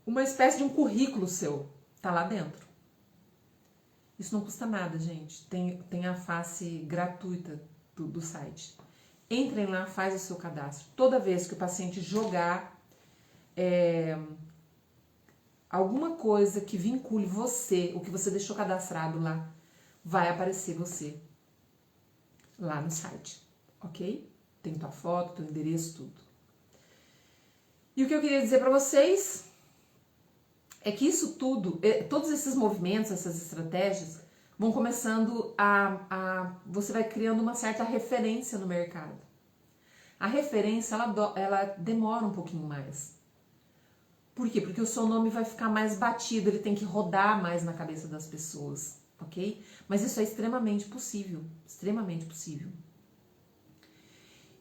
uma espécie de um currículo seu, tá lá dentro. Isso não custa nada, gente. Tem a face gratuita do site. Entrem lá, faz o seu cadastro. Toda vez que o paciente jogar alguma coisa que vincule você, o que você deixou cadastrado lá, vai aparecer você lá no site, ok? Tem tua foto, teu endereço, tudo. E o que eu queria dizer para vocês é que isso tudo, todos esses movimentos, essas estratégias, vão começando você vai criando uma certa referência no mercado. A referência, ela demora um pouquinho mais. Por quê? Porque o seu nome vai ficar mais batido, ele tem que rodar mais na cabeça das pessoas, ok? Mas isso é extremamente possível, extremamente possível.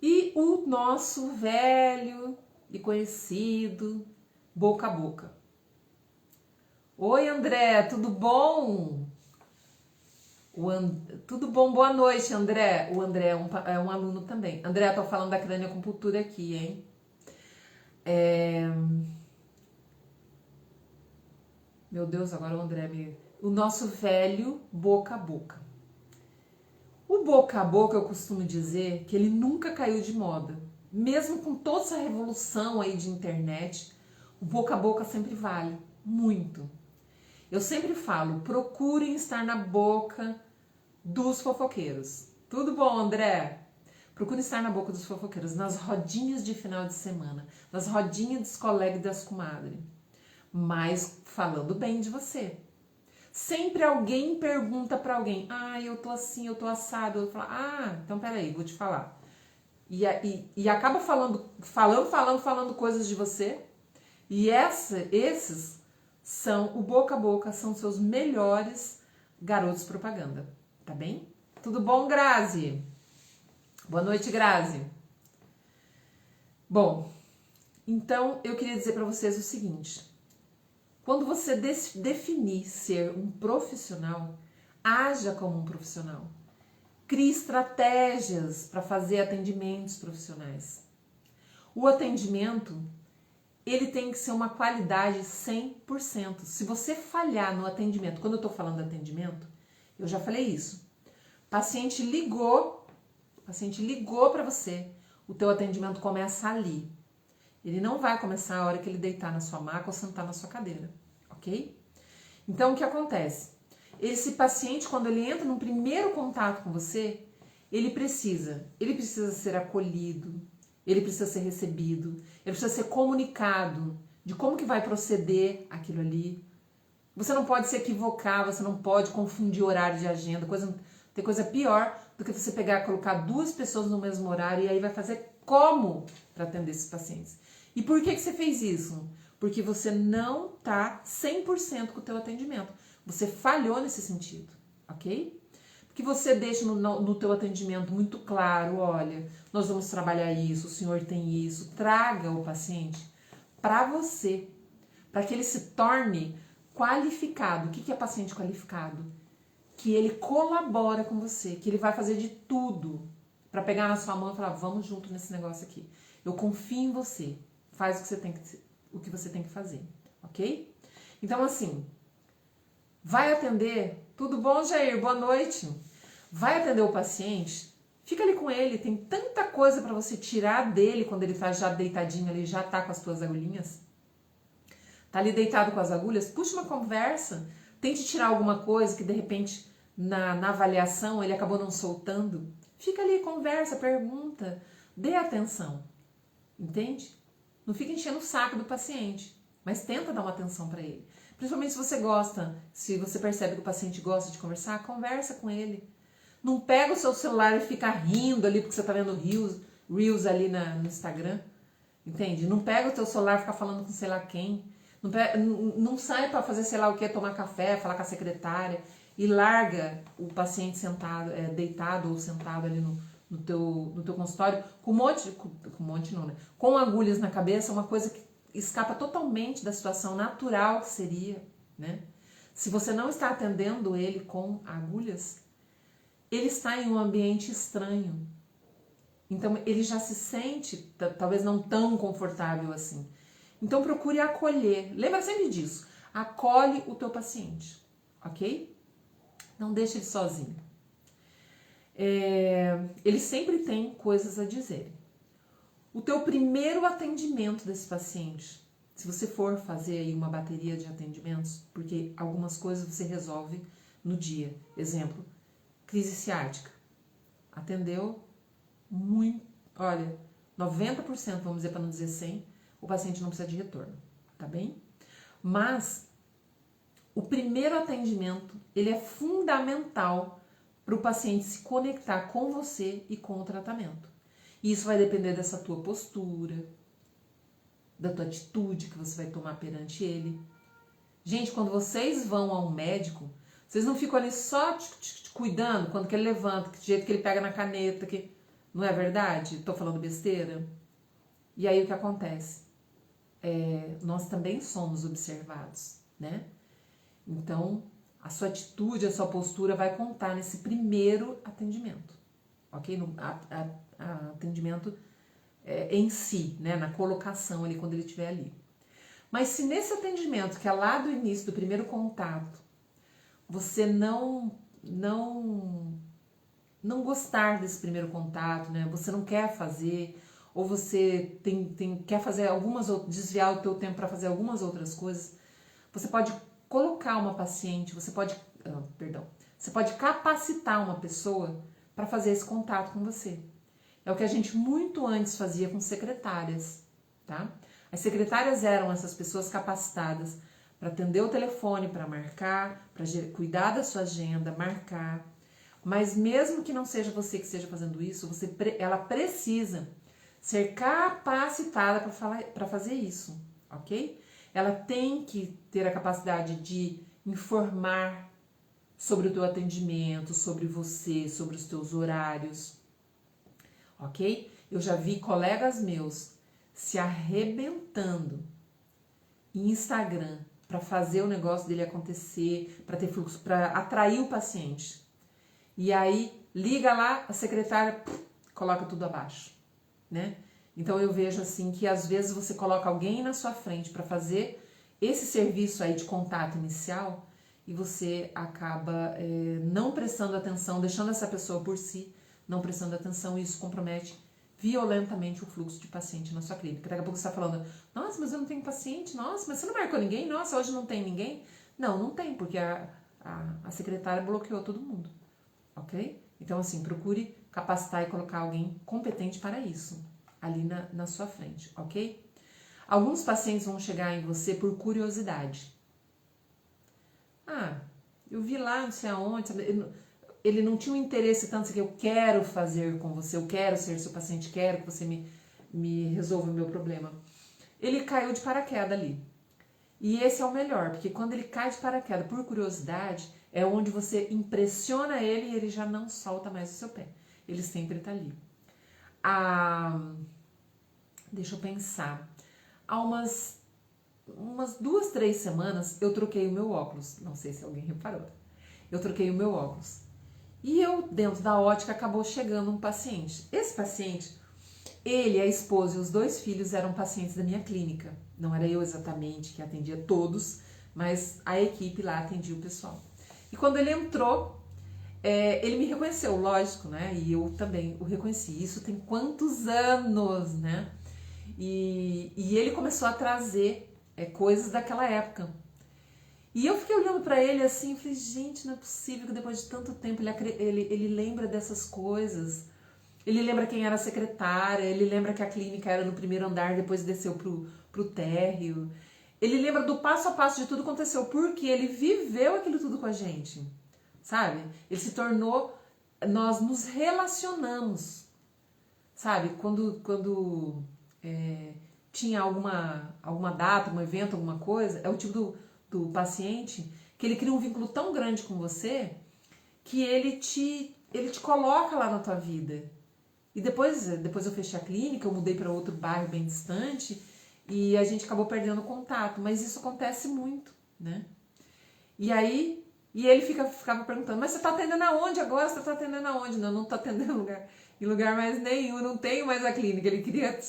E o nosso velho e conhecido boca a boca. Oi, André, tudo bom? Tudo bom? Boa noite, André. O André é um aluno também. André, tô falando da cranioacupuntura aqui, hein? Meu Deus, agora o André O nosso velho boca a boca. O boca a boca, eu costumo dizer que ele nunca caiu de moda. Mesmo com toda essa revolução aí de internet, o boca a boca sempre vale muito. Eu sempre falo, procurem estar na boca dos fofoqueiros. Tudo bom, André? Procurem estar na boca dos fofoqueiros, nas rodinhas de final de semana, nas rodinhas dos colegas e das comadres. Mas falando bem de você. Sempre alguém pergunta pra alguém, eu tô assim, eu tô assado. Eu falo, então peraí, vou te falar. E acaba falando coisas de você. E esses são, o boca a boca, são seus melhores garotos propaganda, tá bem? Tudo bom, Grazi? Boa noite, Grazi. Bom, então eu queria dizer pra vocês o seguinte. Quando você definir ser um profissional, haja como um profissional. Crie estratégias para fazer atendimentos profissionais. O atendimento, ele tem que ser uma qualidade 100%. Se você falhar no atendimento, quando eu estou falando de atendimento, eu já falei isso. Paciente ligou para você, o teu atendimento começa ali. Ele não vai começar a hora que ele deitar na sua maca ou sentar na sua cadeira, ok? Então, o que acontece? Esse paciente, quando ele entra no primeiro contato com você, ele precisa ser acolhido, ele precisa ser recebido, ele precisa ser comunicado de como que vai proceder aquilo ali. Você não pode se equivocar, você não pode confundir horário de agenda, tem coisa pior do que você pegar e colocar duas pessoas no mesmo horário e aí vai fazer como para atender esses pacientes. E por que você fez isso? Porque você não tá 100% com o teu atendimento. Você falhou nesse sentido, ok? Porque você deixa no teu atendimento muito claro, olha, nós vamos trabalhar isso, o senhor tem isso. Traga o paciente para você, para que ele se torne qualificado. O que é paciente qualificado? Que ele colabora com você, que ele vai fazer de tudo para pegar na sua mão e falar, vamos junto nesse negócio aqui. Eu confio em você. Faz o que você tem que fazer, ok? Então, assim, vai atender. Tudo bom, Jair? Boa noite. Vai atender o paciente, fica ali com ele. Tem tanta coisa para você tirar dele quando ele tá já deitadinho ali, já tá com as tuas agulhinhas. Tá ali deitado com as agulhas, puxa uma conversa. Tente tirar alguma coisa que, de repente, na avaliação ele acabou não soltando. Fica ali, conversa, pergunta, dê atenção, entende? Não fica enchendo o saco do paciente, mas tenta dar uma atenção para ele. Principalmente se você gosta, se você percebe que o paciente gosta de conversar, conversa com ele. Não pega o seu celular e fica rindo ali porque você tá vendo Reels ali no Instagram, entende? Não pega o teu celular e fica falando com sei lá quem. Não sai para fazer sei lá o que, tomar café, falar com a secretária e larga o paciente sentado, deitado ou sentado ali no teu consultório com com agulhas na cabeça, uma coisa escapa totalmente da situação natural que seria, né? Se você não está atendendo ele com agulhas, ele está em um ambiente estranho. Então, ele já se sente, talvez não tão confortável assim. Então, procure acolher. Lembra sempre disso. Acolhe o teu paciente, ok? Não deixe ele sozinho. Ele sempre tem coisas a dizer. O teu primeiro atendimento desse paciente, se você for fazer aí uma bateria de atendimentos, porque algumas coisas você resolve no dia. Exemplo, crise ciática. Atendeu muito, olha, 90%, vamos dizer para não dizer 100%, o paciente não precisa de retorno, tá bem? Mas o primeiro atendimento, ele é fundamental para o paciente se conectar com você e com o tratamento. E isso vai depender dessa tua postura, da tua atitude que você vai tomar perante ele. Gente, quando vocês vão a um médico, vocês não ficam ali só cuidando quando que ele levanta, que jeito que ele pega na caneta, que não é verdade? Tô falando besteira? E aí o que acontece? Nós também somos observados, né? Então, a sua atitude, a sua postura vai contar nesse primeiro atendimento, ok? No atendimento em si, né? Na colocação ali, quando ele estiver ali. Mas se nesse atendimento, que é lá do início, do primeiro contato, você não gostar desse primeiro contato, né? Você não quer fazer, ou você quer fazer desviar o teu tempo para fazer algumas outras coisas, você pode colocar uma paciente, você pode capacitar uma pessoa para fazer esse contato com você. É o que a gente muito antes fazia com secretárias, tá? As secretárias eram essas pessoas capacitadas para atender o telefone, para marcar, para cuidar da sua agenda, marcar. Mas mesmo que não seja você que esteja fazendo isso, ela precisa ser capacitada para fazer isso, ok? Ela tem que ter a capacidade de informar sobre o teu atendimento, sobre você, sobre os teus horários, ok? Eu já vi colegas meus se arrebentando em Instagram para fazer o negócio dele acontecer, para ter fluxo, para atrair o paciente. E aí liga lá, a secretária coloca tudo abaixo, né? Então eu vejo assim que às vezes você coloca alguém na sua frente para fazer esse serviço aí de contato inicial e você acaba não prestando atenção, deixando essa pessoa por si, não prestando atenção, e isso compromete violentamente o fluxo de paciente na sua clínica. Daqui a pouco você está falando, nossa, mas eu não tenho paciente, nossa, mas você não marcou ninguém, nossa, hoje não tem ninguém. Não tem, porque a secretária bloqueou todo mundo, ok? Então assim, procure capacitar e colocar alguém competente para isso ali na sua frente, ok? Alguns pacientes vão chegar em você por curiosidade. Eu vi lá, não sei aonde, ele não tinha um interesse tanto que eu quero fazer com você, eu quero ser seu paciente, quero que você me resolva o meu problema. Ele caiu de paraquedas ali. E esse é o melhor, porque quando ele cai de paraquedas por curiosidade, é onde você impressiona ele e ele já não solta mais o seu pé. Ele sempre tá ali. Deixa eu pensar. Há umas 2, 3 semanas eu troquei o meu óculos. Não sei se alguém reparou. Eu troquei o meu óculos. E dentro da ótica, acabou chegando um paciente. Esse paciente, ele, a esposa e os 2 filhos eram pacientes da minha clínica. Não era eu exatamente que atendia todos, mas a equipe lá atendia o pessoal. E quando ele entrou, ele me reconheceu, lógico, né? E eu também o reconheci. Isso tem quantos anos, né? E ele começou a trazer coisas daquela época. E eu fiquei olhando pra ele assim, falei, gente, não é possível que depois de tanto tempo ele lembra dessas coisas. Ele lembra quem era a secretária, ele lembra que a clínica era no primeiro andar, depois desceu pro térreo. Ele lembra do passo a passo de tudo que aconteceu, porque ele viveu aquilo tudo com a gente, sabe? Ele se tornou, nós nos relacionamos, sabe? Quando tinha alguma data, um evento, alguma coisa, é o tipo do paciente que ele cria um vínculo tão grande com você que ele te coloca lá na tua vida. E depois eu fechei a clínica, eu mudei para outro bairro bem distante e a gente acabou perdendo contato, mas isso acontece muito, né? E aí, ele ficava perguntando, mas você tá atendendo aonde agora? Você tá atendendo aonde? Não, não tô atendendo em lugar mais nenhum, não tenho mais a clínica. Ele queria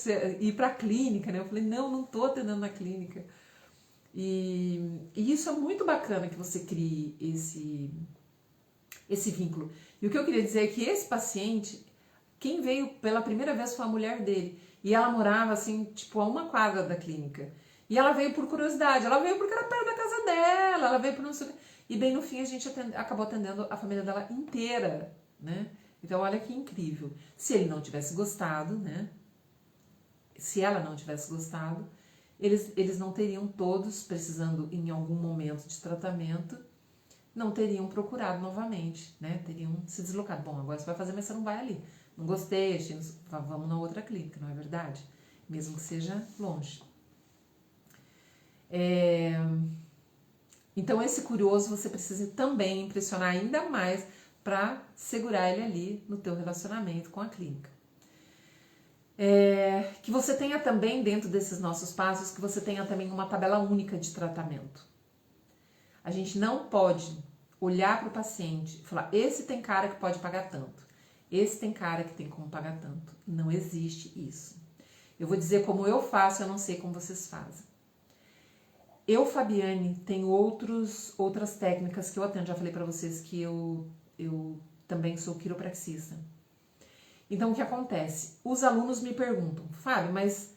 ir pra clínica, né? Eu falei, não tô atendendo na clínica. E isso é muito bacana que você crie esse vínculo. E o que eu queria dizer é que esse paciente, quem veio pela primeira vez foi a mulher dele. E ela morava assim, tipo, a uma quadra da clínica. E ela veio por curiosidade, ela veio porque era perto da casa dela, ela veio por não sei o quê. E bem no fim a gente acabou atendendo a família dela inteira, né? Então olha que incrível. Se ele não tivesse gostado, né? Se ela não tivesse gostado, eles não teriam todos, precisando em algum momento de tratamento, não teriam procurado novamente, né? Teriam se deslocado. Bom, agora você vai fazer, mas você não vai ali. Não gostei, vamos na outra clínica, não é verdade? Mesmo que seja longe. Então, esse curioso você precisa também impressionar ainda mais para segurar ele ali no teu relacionamento com a clínica. Que você tenha também, dentro desses nossos passos, que você tenha também uma tabela única de tratamento. A gente não pode olhar para o paciente e falar, esse tem cara que pode pagar tanto, esse tem cara que tem como pagar tanto. Não existe isso. Eu vou dizer como eu faço, eu não sei como vocês fazem. Eu, Fabiane, tenho outras técnicas que eu atendo. Já falei para vocês que eu também sou quiropraxista. Então, o que acontece? Os alunos me perguntam, Fábio, mas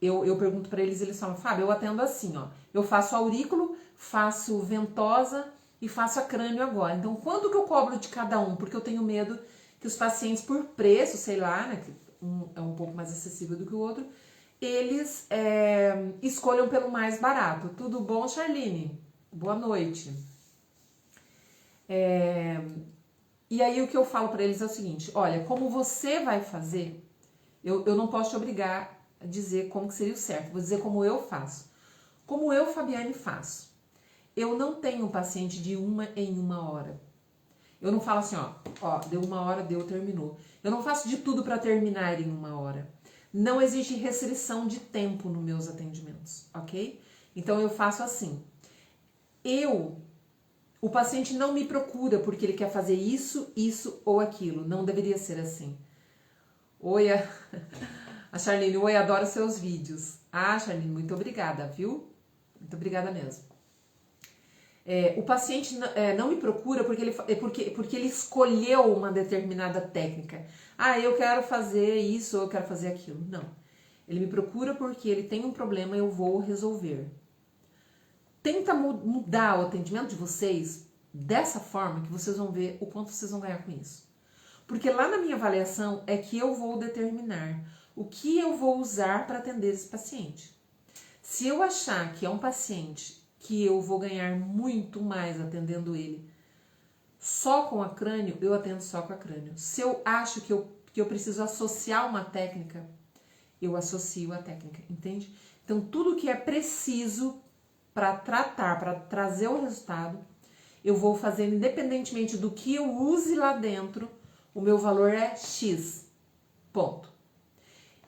eu pergunto para eles falam, Fábio, eu atendo assim, ó. Eu faço aurículo, faço ventosa e faço a crânio agora. Então, quanto que eu cobro de cada um? Porque eu tenho medo que os pacientes, por preço, sei lá, né, que um é um pouco mais acessível do que o outro, eles escolham pelo mais barato. Tudo bom, Charline? Boa noite. E aí o que eu falo para eles é o seguinte, olha, como você vai fazer, eu não posso te obrigar a dizer como que seria o certo, vou dizer como eu faço. Como eu, Fabiane, faço. Eu não tenho um paciente de uma em uma hora. Eu não falo assim, ó, deu uma hora, terminou. Eu não faço de tudo para terminar em uma hora. Não existe restrição de tempo nos meus atendimentos, ok? Então eu faço assim. O paciente não me procura porque ele quer fazer isso ou aquilo. Não deveria ser assim. Oi, a Charlene, oi, adoro seus vídeos. Ah, Charlene, muito obrigada, viu? Muito obrigada mesmo. O paciente não me procura porque ele escolheu uma determinada técnica. Ah, eu quero fazer isso ou eu quero fazer aquilo. Não. Ele me procura porque ele tem um problema e eu vou resolver. Tenta mudar o atendimento de vocês dessa forma que vocês vão ver o quanto vocês vão ganhar com isso. Porque lá na minha avaliação é que eu vou determinar o que eu vou usar para atender esse paciente. Se eu achar que é um paciente que eu vou ganhar muito mais atendendo ele só com a crânio, eu atendo só com a crânio. Se eu acho que eu preciso associar uma técnica, eu associo a técnica, entende? Então, tudo que é preciso para tratar, para trazer o resultado, eu vou fazendo independentemente do que eu use lá dentro, o meu valor é X, ponto.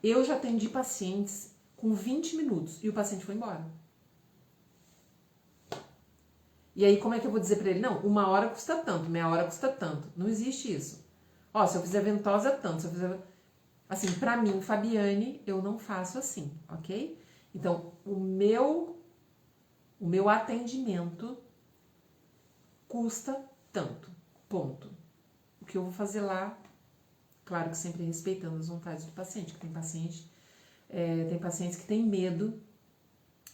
Eu já atendi pacientes com 20 minutos e o paciente foi embora. E aí, como é que eu vou dizer para ele? Não, uma hora custa tanto, meia hora custa tanto. Não existe isso. Ó, se eu fizer ventosa, tanto. Se eu fizer... Assim, pra mim, Fabiane, eu não faço assim, ok? Então, o meu atendimento custa tanto, ponto. O que eu vou fazer lá, claro que sempre respeitando as vontades do paciente, que tem pacientes que têm medo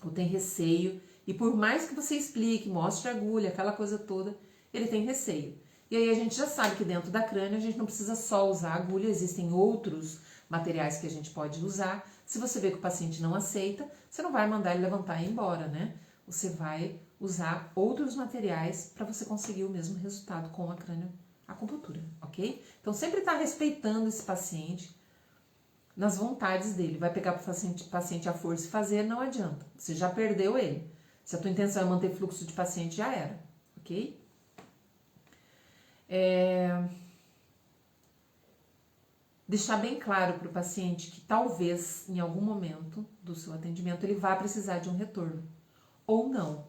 ou tem receio, e por mais que você explique, mostre a agulha, aquela coisa toda, ele tem receio. E aí a gente já sabe que dentro da crânio a gente não precisa só usar agulha, existem outros materiais que a gente pode usar. Se você vê que o paciente não aceita, você não vai mandar ele levantar e ir embora, né? Você vai usar outros materiais para você conseguir o mesmo resultado com a crânioacupuntura, ok? Então sempre está respeitando esse paciente nas vontades dele. Vai pegar para o paciente à força e fazer, não adianta. Você já perdeu ele. Se a tua intenção é manter fluxo de paciente, já era, ok? deixar bem claro para o paciente que talvez em algum momento do seu atendimento ele vá precisar de um retorno ou não.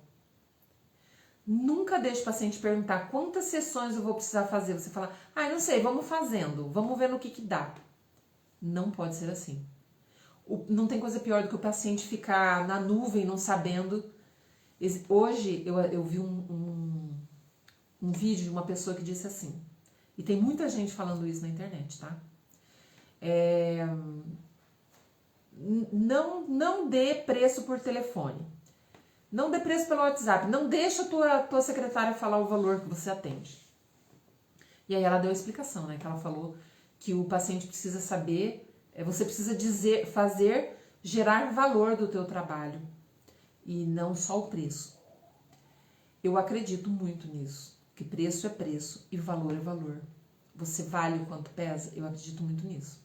Nunca deixe o paciente perguntar quantas sessões eu vou precisar fazer. Você fala, não sei, vamos fazendo, vamos ver no que dá. Não pode ser assim. Não tem coisa pior do que o paciente ficar na nuvem, não sabendo. Hoje eu vi um vídeo de uma pessoa que disse assim, e tem muita gente falando isso na internet, tá? Não dê preço por telefone. Não dê preço pelo WhatsApp. Não deixa a tua secretária falar o valor que você atende. E aí ela deu a explicação, né? Que ela falou que o paciente precisa saber, você precisa gerar valor do teu trabalho. E não só o preço. Eu acredito muito nisso. Que preço é preço e valor é valor. Você vale o quanto pesa? Eu acredito muito nisso.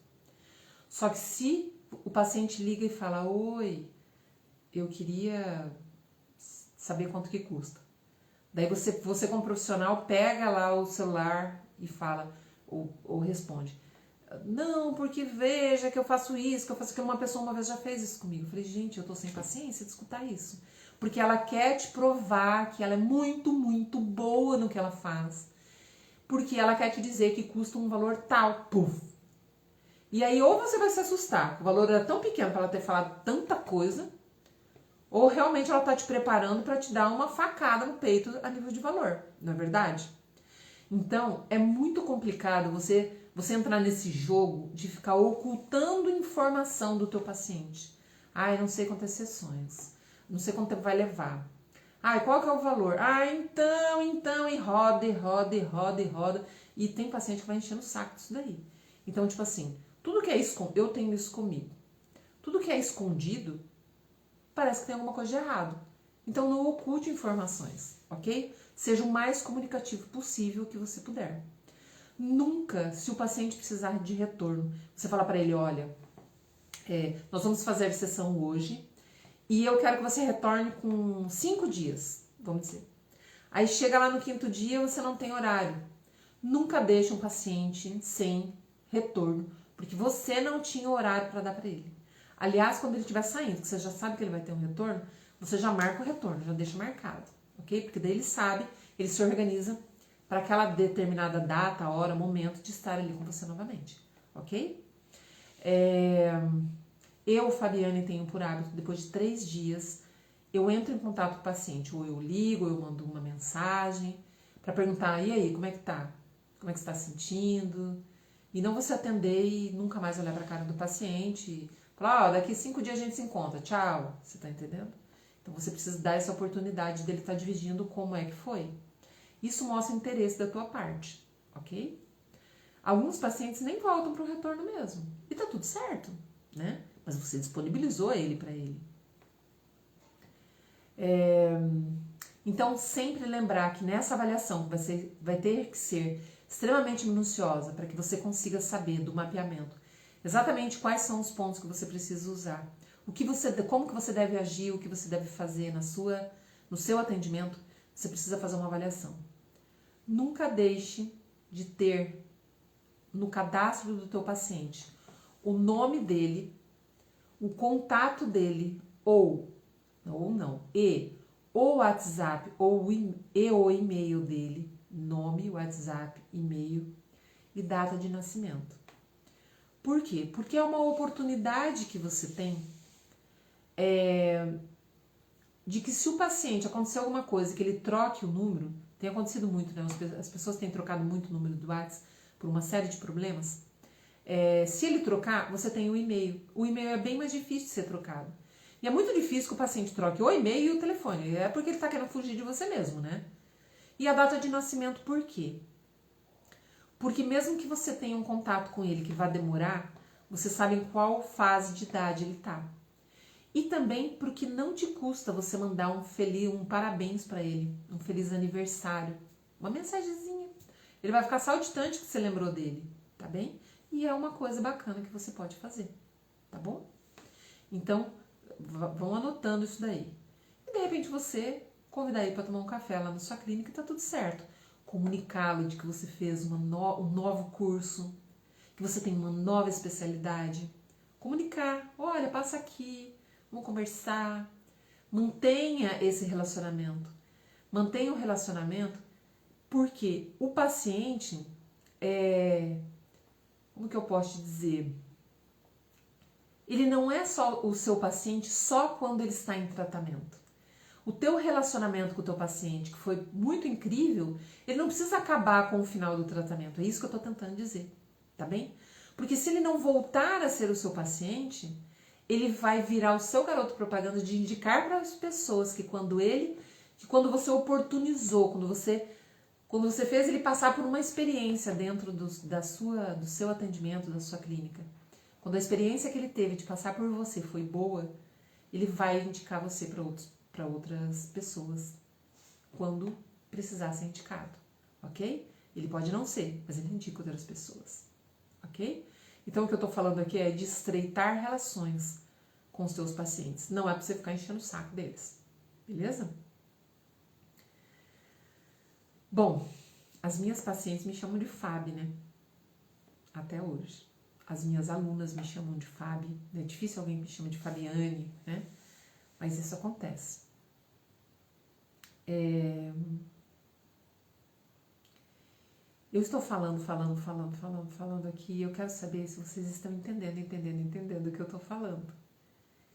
Só que se o paciente liga e fala, oi, eu queria saber quanto que custa. Daí você como profissional pega lá o celular e fala, ou responde, não, porque veja que eu faço isso, que eu faço aquilo. Uma pessoa uma vez já fez isso comigo. Eu falei, gente, eu tô sem paciência de escutar isso. Porque ela quer te provar que ela é muito, muito boa no que ela faz. Porque ela quer te dizer que custa um valor tal. Puf! E aí ou você vai se assustar, que o valor era tão pequeno para ela ter falado tanta coisa, ou realmente ela tá te preparando para te dar uma facada no peito a nível de valor, não é verdade? Então, é muito complicado você entrar nesse jogo de ficar ocultando informação do teu paciente. Eu não sei quantas sessões, não sei quanto tempo vai levar. Qual que é o valor? Então, e roda. E tem paciente que vai enchendo o saco disso daí. Então, tipo assim, tudo que é escondido, eu tenho isso comigo. Tudo que é escondido, parece que tem alguma coisa de errado. Então, não oculte informações, ok? Seja o mais comunicativo possível que você puder. Nunca, se o paciente precisar de retorno, você fala para ele, olha, nós vamos fazer sessão hoje e eu quero que você retorne com 5 dias, vamos dizer. Aí chega lá no 5º dia, você não tem horário. Nunca deixe um paciente sem retorno, porque você não tinha horário para dar para ele. Aliás, quando ele estiver saindo, que você já sabe que ele vai ter um retorno, você já marca o retorno, já deixa marcado, ok? Porque daí ele sabe, ele se organiza para aquela determinada data, hora, momento de estar ali com você novamente, ok? Eu, Fabiane, tenho por hábito, depois de 3 dias, eu entro em contato com o paciente, ou eu ligo, ou eu mando uma mensagem para perguntar, e aí, como é que tá? Como é que você está se sentindo? E não você atender e nunca mais olhar para a cara do paciente e falar, daqui 5 dias a gente se encontra, tchau, você tá entendendo? Então você precisa dar essa oportunidade dele estar dividindo como é que foi. Isso mostra interesse da tua parte, ok? Alguns pacientes nem voltam para o retorno mesmo. E tá tudo certo, né? Mas você disponibilizou ele para ele. Então, sempre lembrar que nessa avaliação, que você vai ter que ser extremamente minuciosa para que você consiga saber do mapeamento exatamente quais são os pontos que você precisa usar, como que você deve agir, o que você deve fazer no seu atendimento, você precisa fazer uma avaliação. Nunca deixe de ter no cadastro do teu paciente o nome dele, o contato dele ou não, o WhatsApp ou o e-mail dele, nome, WhatsApp, e-mail e data de nascimento. Por quê? Porque é uma oportunidade que você tem de que se o paciente acontecer alguma coisa, que ele troque o número, tem acontecido muito, né? As pessoas têm trocado muito o número do WhatsApp por uma série de problemas. Se ele trocar, você tem o e-mail. O e-mail é bem mais difícil de ser trocado. E é muito difícil que o paciente troque o e-mail e o telefone. É porque ele está querendo fugir de você mesmo, né? E a data de nascimento, por quê? Porque mesmo que você tenha um contato com ele que vai demorar, você sabe em qual fase de idade ele está. E também porque não te custa você mandar um parabéns para ele, um feliz aniversário, uma mensagenzinha. Ele vai ficar saltitante que você lembrou dele, tá bem? E é uma coisa bacana que você pode fazer, tá bom? Então, vão anotando isso daí. E de repente você convidar ele para tomar um café lá na sua clínica e tá tudo certo. Comunicá-lo de que você fez um novo curso, que você tem uma nova especialidade, comunicar, olha, passa aqui, vamos conversar, mantenha esse relacionamento. Mantenha o relacionamento porque o paciente, como que eu posso te dizer? Ele não é só o seu paciente só quando ele está em tratamento. O teu relacionamento com o teu paciente, que foi muito incrível, ele não precisa acabar com o final do tratamento. É isso que eu estou tentando dizer, tá bem? Porque se ele não voltar a ser o seu paciente, ele vai virar o seu garoto propaganda de indicar para as pessoas que quando você oportunizou, quando você fez ele passar por uma experiência dentro do seu atendimento, da sua clínica, quando a experiência que ele teve de passar por você foi boa, ele vai indicar você para outras pessoas quando precisar ser indicado, ok? Ele pode não ser, mas ele indica outras pessoas, ok? Então o que eu tô falando aqui é de estreitar relações com os teus pacientes. Não é para você ficar enchendo o saco deles, beleza? Bom, as minhas pacientes me chamam de Fábio, né? Até hoje. As minhas alunas me chamam de Fábio. É difícil alguém me chama de Fabiane, né? Mas isso acontece. Eu estou falando aqui. Eu quero saber se vocês estão entendendo o que eu estou falando.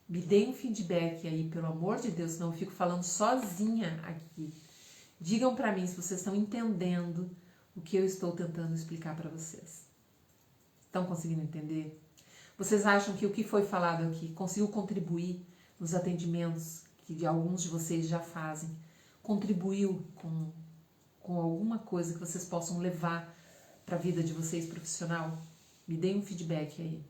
Me deem um feedback aí, pelo amor de Deus, senão eu fico falando sozinha aqui. Digam para mim se vocês estão entendendo o que eu estou tentando explicar para vocês. Estão conseguindo entender? Vocês acham que o que foi falado aqui conseguiu contribuir nos atendimentos que de alguns de vocês já fazem? Contribuiu com alguma coisa que vocês possam levar para a vida de vocês profissional? Me deem um feedback aí.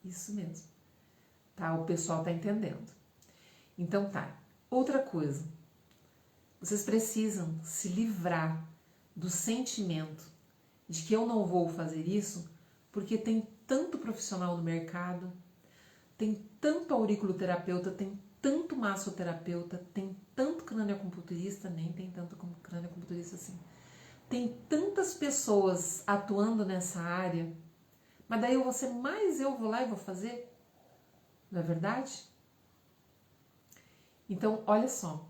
Isso mesmo. Tá? O pessoal tá entendendo. Então tá. Outra coisa. Vocês precisam se livrar do sentimento de que eu não vou fazer isso porque tem tanto profissional no mercado, tem tanto auriculoterapeuta, tem tanto massoterapeuta, tem tanto cranioacupunturista, nem tem tanto cranioacupunturista assim. Tem tantas pessoas atuando nessa área, mas daí eu vou lá e vou fazer? Não é verdade? Então, olha só,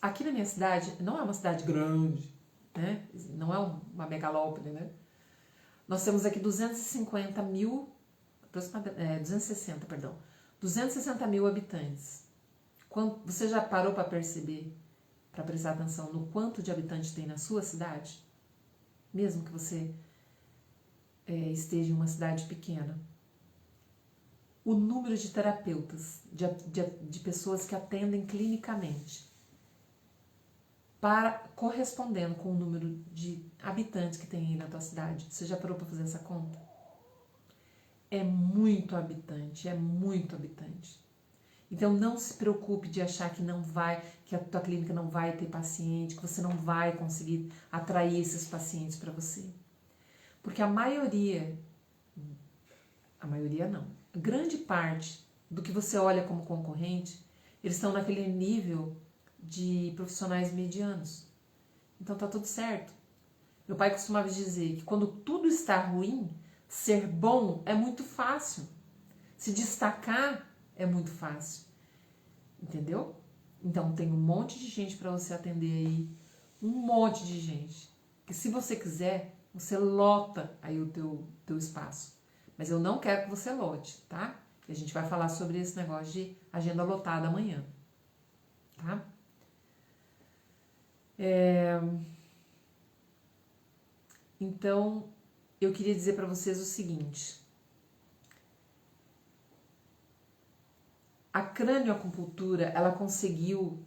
aqui na minha cidade, não é uma cidade grande, né? Não é uma megalópole, né? Nós temos aqui 260 mil habitantes. Você já parou para perceber, para prestar atenção no quanto de habitantes tem na sua cidade? Mesmo que você esteja em uma cidade pequena. O número de terapeutas, de pessoas que atendem clinicamente, correspondendo com o número de habitantes que tem aí na tua cidade. Você já parou para fazer essa conta? É muito habitante, é muito habitante. Então não se preocupe de achar que a tua clínica não vai ter paciente, que você não vai conseguir atrair esses pacientes para você. Porque a maioria não, grande parte do que você olha como concorrente, eles estão naquele nível de profissionais medianos. Então tá tudo certo. Meu pai costumava dizer que quando tudo está ruim, ser bom é muito fácil. Se destacar é muito fácil. Entendeu? Então tem um monte de gente para você atender aí. Um monte de gente. Que se você quiser, você lota aí o teu espaço. Mas eu não quero que você lote, tá? E a gente vai falar sobre esse negócio de agenda lotada amanhã. Tá? Então, eu queria dizer para vocês o seguinte. A cranioacupuntura, ela conseguiu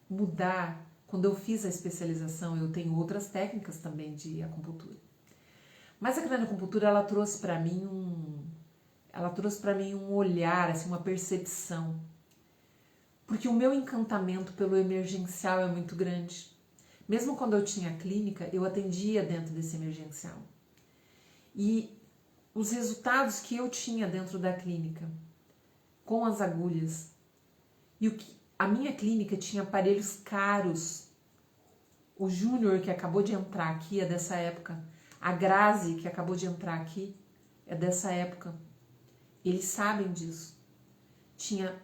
mudar. Quando eu fiz a especialização, eu tenho outras técnicas também de acupuntura. Mas a cranioacupuntura, ela trouxe para mim um olhar, assim, uma percepção. Porque o meu encantamento pelo emergencial é muito grande. Mesmo quando eu tinha clínica, eu atendia dentro desse emergencial. E os resultados que eu tinha dentro da clínica com as agulhas. E a minha clínica tinha aparelhos caros. O Júnior, que acabou de entrar aqui, é dessa época. A Grazi, que acabou de entrar aqui, é dessa época. Eles sabem disso. Tinha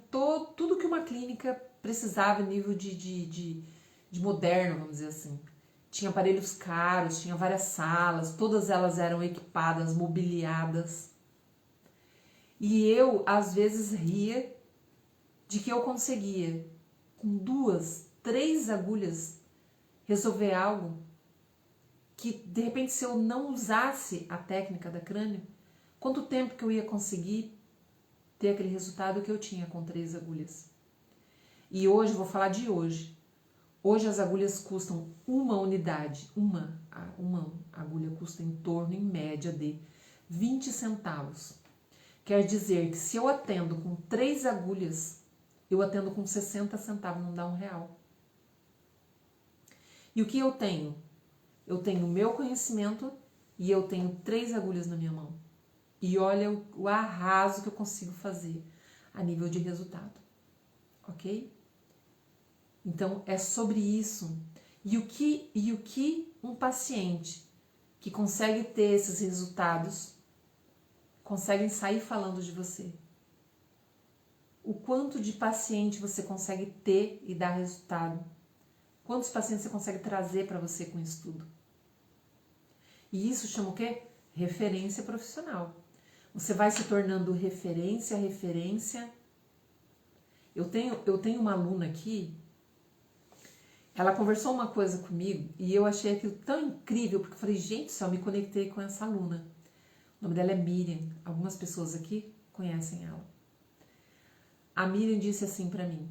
tudo que uma clínica precisava em nível de moderno, vamos dizer assim. Tinha aparelhos caros, tinha várias salas, todas elas eram equipadas, mobiliadas. E eu, às vezes, ria de que eu conseguia, com 2, 3 agulhas, resolver algo que, de repente, se eu não usasse a técnica da crânio, quanto tempo que eu ia conseguir ter aquele resultado que eu tinha com 3 agulhas. E hoje, vou falar de hoje. Hoje as agulhas custam uma unidade, uma agulha custa em torno, em média, de 20 centavos. Quer dizer que se eu atendo com 3 agulhas, eu atendo com 60 centavos, não dá R$1. E o que eu tenho? Eu tenho o meu conhecimento e eu tenho 3 agulhas na minha mão. E olha o arraso que eu consigo fazer a nível de resultado. Ok? Então, é sobre isso. E o que um paciente que consegue ter esses resultados consegue sair falando de você? O quanto de paciente você consegue ter e dar resultado? Quantos pacientes você consegue trazer para você com isso tudo? E isso chama o quê? Referência profissional. Você vai se tornando referência. Eu tenho uma aluna aqui. Ela conversou uma coisa comigo e eu achei aquilo tão incrível, porque eu falei, gente, só me conectei com essa aluna. O nome dela é Miriam. Algumas pessoas aqui conhecem ela. A Miriam disse assim pra mim,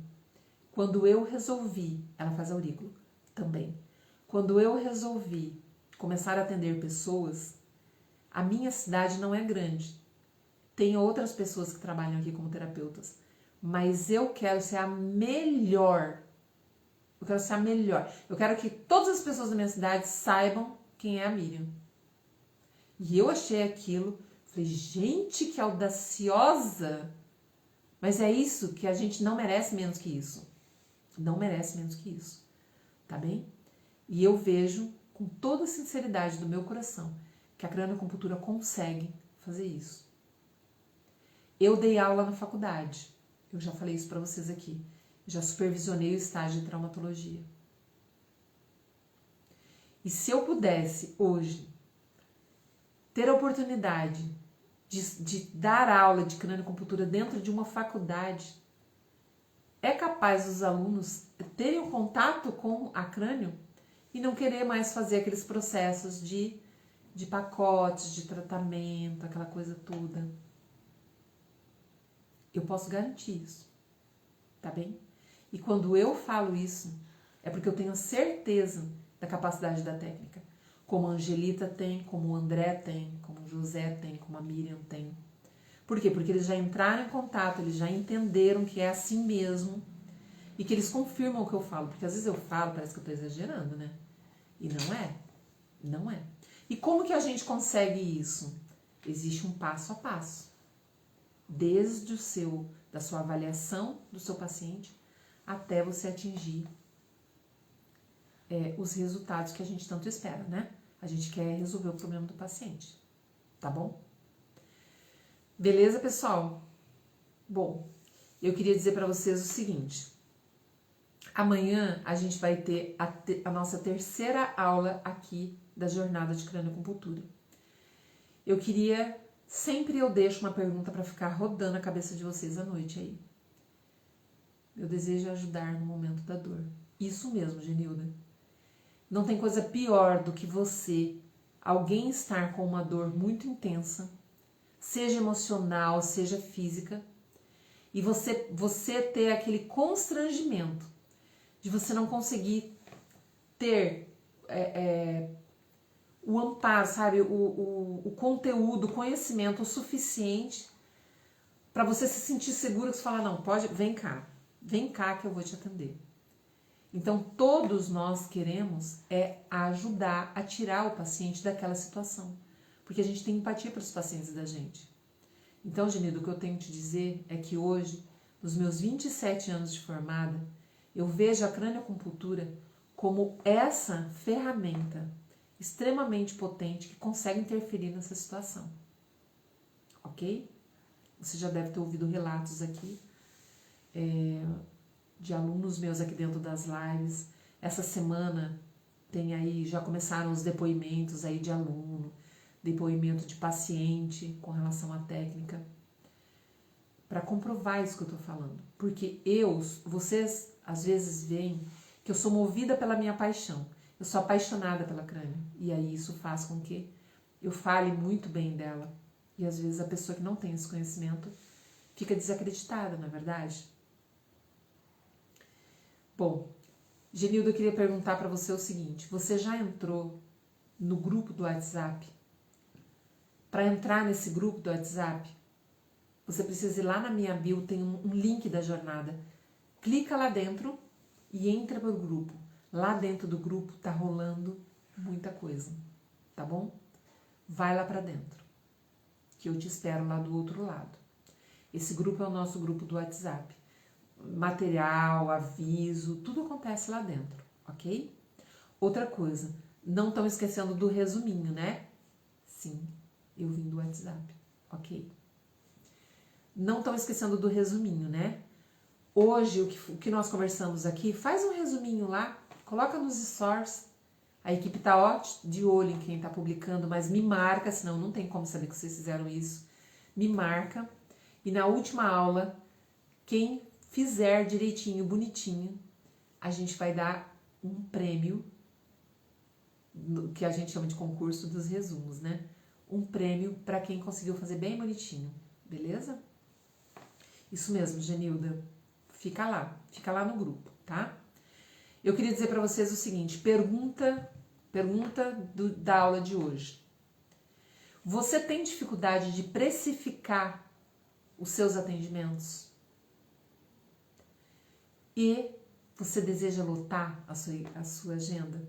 quando eu resolvi, ela faz aurículo também, quando eu resolvi começar a atender pessoas, a minha cidade não é grande. Tem outras pessoas que trabalham aqui como terapeutas, mas eu quero ser a melhor. Eu quero ser a melhor. Eu quero que todas as pessoas da minha cidade saibam quem é a Miriam. E eu achei aquilo, falei, gente, que audaciosa! Mas é isso, que a gente não merece menos que isso. Não merece menos que isso. Tá bem? E eu vejo, com toda a sinceridade do meu coração, que a cranioacupuntura consegue fazer isso. Eu dei aula na faculdade. Eu já falei isso pra vocês aqui. Já supervisionei o estágio de traumatologia. E se eu pudesse hoje ter a oportunidade de dar aula de cranioacupuntura dentro de uma faculdade, é capaz os alunos terem um contato com a crânio e não querer mais fazer aqueles processos de pacotes, de tratamento, aquela coisa toda. Eu posso garantir isso. Tá bem? E quando eu falo isso, é porque eu tenho certeza da capacidade da técnica. Como a Angelita tem, como o André tem, como o José tem, como a Miriam tem. Por quê? Porque eles já entraram em contato, eles já entenderam que é assim mesmo e que eles confirmam o que eu falo. Porque às vezes eu falo, parece que eu estou exagerando, né? E não é. Não é. E como que a gente consegue isso? Existe um passo a passo. Desde da sua avaliação do seu paciente até você atingir os resultados que a gente tanto espera, né? A gente quer resolver o problema do paciente, tá bom? Beleza, pessoal? Bom, eu queria dizer para vocês o seguinte. Amanhã a gente vai ter a nossa terceira aula aqui da jornada de cranioacupuntura. Sempre eu deixo uma pergunta para ficar rodando a cabeça de vocês à noite aí. Eu desejo ajudar no momento da dor. Isso mesmo, Genilda. Não tem coisa pior do que alguém estar com uma dor muito intensa, seja emocional, seja física, e você ter aquele constrangimento de você não conseguir ter o amparo, sabe, o conteúdo, o conhecimento o suficiente para você se sentir seguro, que você fala, não, vem cá que eu vou te atender. Então, todos nós queremos ajudar a tirar o paciente daquela situação, porque a gente tem empatia para os pacientes da gente. Então, Genilda, o que eu tenho que te dizer é que hoje, nos meus 27 anos de formada, eu vejo a cranioacupuntura como essa ferramenta extremamente potente que consegue interferir nessa situação. Ok? Você já deve ter ouvido relatos aqui de alunos meus aqui dentro das lives. Essa semana tem aí, já começaram os depoimentos aí de aluno, depoimento de paciente com relação à técnica, para comprovar isso que eu tô falando. Porque vocês às vezes veem que eu sou movida pela minha paixão. Eu sou apaixonada pela crânio. E aí isso faz com que eu fale muito bem dela. E às vezes a pessoa que não tem esse conhecimento fica desacreditada, não é verdade? Bom, Genilda, eu queria perguntar para você o seguinte: você já entrou no grupo do WhatsApp? Para entrar nesse grupo do WhatsApp, você precisa ir lá na minha bio, tem um link da jornada. Clica lá dentro e entra pro grupo. Lá dentro do grupo tá rolando muita coisa, tá bom? Vai lá para dentro, que eu te espero lá do outro lado. Esse grupo é o nosso grupo do WhatsApp. Material, aviso, tudo acontece lá dentro, ok? Outra coisa, não estão esquecendo do resuminho, né? Sim, eu vim do WhatsApp, ok? Não estão esquecendo do resuminho, né? Hoje, o que nós conversamos aqui, faz um resuminho lá, coloca nos stories. A equipe tá de olho em quem tá publicando, mas me marca, senão não tem como saber que vocês fizeram isso. Me marca. E na última aula, quem fizer direitinho, bonitinho, a gente vai dar um prêmio, que a gente chama de concurso dos resumos, né? Um prêmio para quem conseguiu fazer bem bonitinho, beleza? Isso mesmo, Genilda. Fica lá no grupo, tá? Eu queria dizer para vocês o seguinte, pergunta da aula de hoje. Você tem dificuldade de precificar os seus atendimentos? E você deseja lotar a sua agenda?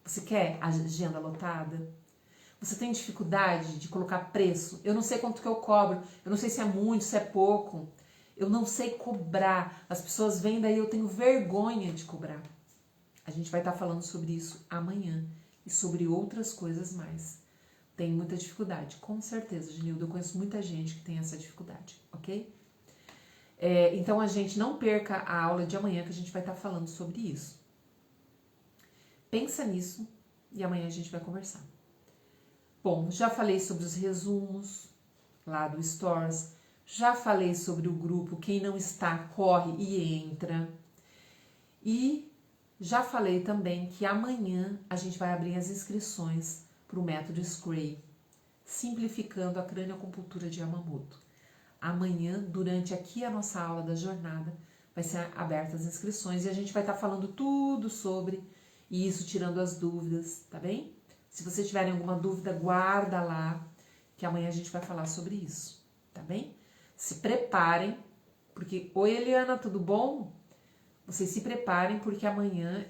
Você quer a agenda lotada? Você tem dificuldade de colocar preço? Eu não sei quanto que eu cobro, eu não sei se é muito, se é pouco. Eu não sei cobrar. As pessoas vêm daí, eu tenho vergonha de cobrar. A gente vai estar falando sobre isso amanhã e sobre outras coisas mais. Tem muita dificuldade, com certeza, Genilda. Eu conheço muita gente que tem essa dificuldade, ok? Então a gente não perca a aula de amanhã que a gente vai estar falando sobre isso. Pensa nisso e amanhã a gente vai conversar. Bom, já falei sobre os resumos lá do Stories, já falei sobre o grupo, quem não está, corre e entra. E já falei também que amanhã a gente vai abrir as inscrições para o método Scray, simplificando a cranioacupuntura de Yamamoto. Amanhã, durante aqui a nossa aula da jornada, vai ser abertas as inscrições e a gente vai estar falando tudo sobre isso, tirando as dúvidas, tá bem? Se vocês tiverem alguma dúvida, guarda lá, que amanhã a gente vai falar sobre isso, tá bem? Se preparem, porque... Oi, Eliana, tudo bom? Vocês se preparem, porque amanhã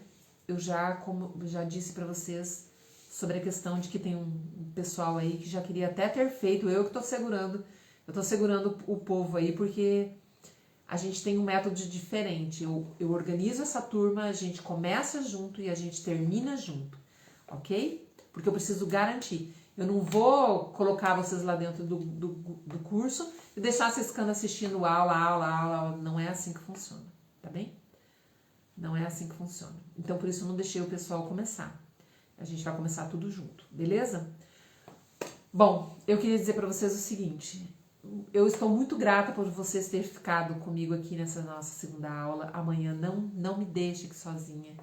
como eu já disse para vocês sobre a questão de que tem um pessoal aí que já queria até ter feito, eu que tô segurando o povo aí, porque a gente tem um método diferente. Eu organizo essa turma, a gente começa junto e a gente termina junto, ok? Porque eu preciso garantir. Eu não vou colocar vocês lá dentro do curso e deixar vocês ficando assistindo aula. Não é assim que funciona, tá bem? Não é assim que funciona. Então, por isso eu não deixei o pessoal começar. A gente vai começar tudo junto, beleza? Bom, eu queria dizer para vocês o seguinte. Eu estou muito grata por vocês terem ficado comigo aqui nessa nossa segunda aula. Amanhã não me deixe aqui sozinha.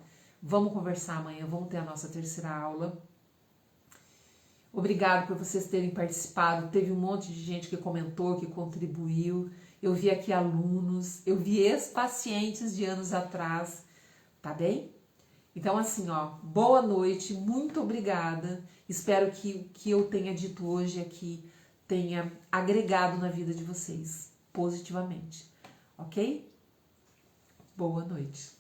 Vamos conversar amanhã, vamos ter a nossa terceira aula. Obrigado por vocês terem participado. Teve um monte de gente que comentou, que contribuiu. Eu vi aqui alunos, eu vi ex-pacientes de anos atrás, tá bem? Então, assim, ó, boa noite, muito obrigada. Espero que o que eu tenha dito hoje aqui tenha agregado na vida de vocês, positivamente, ok? Boa noite.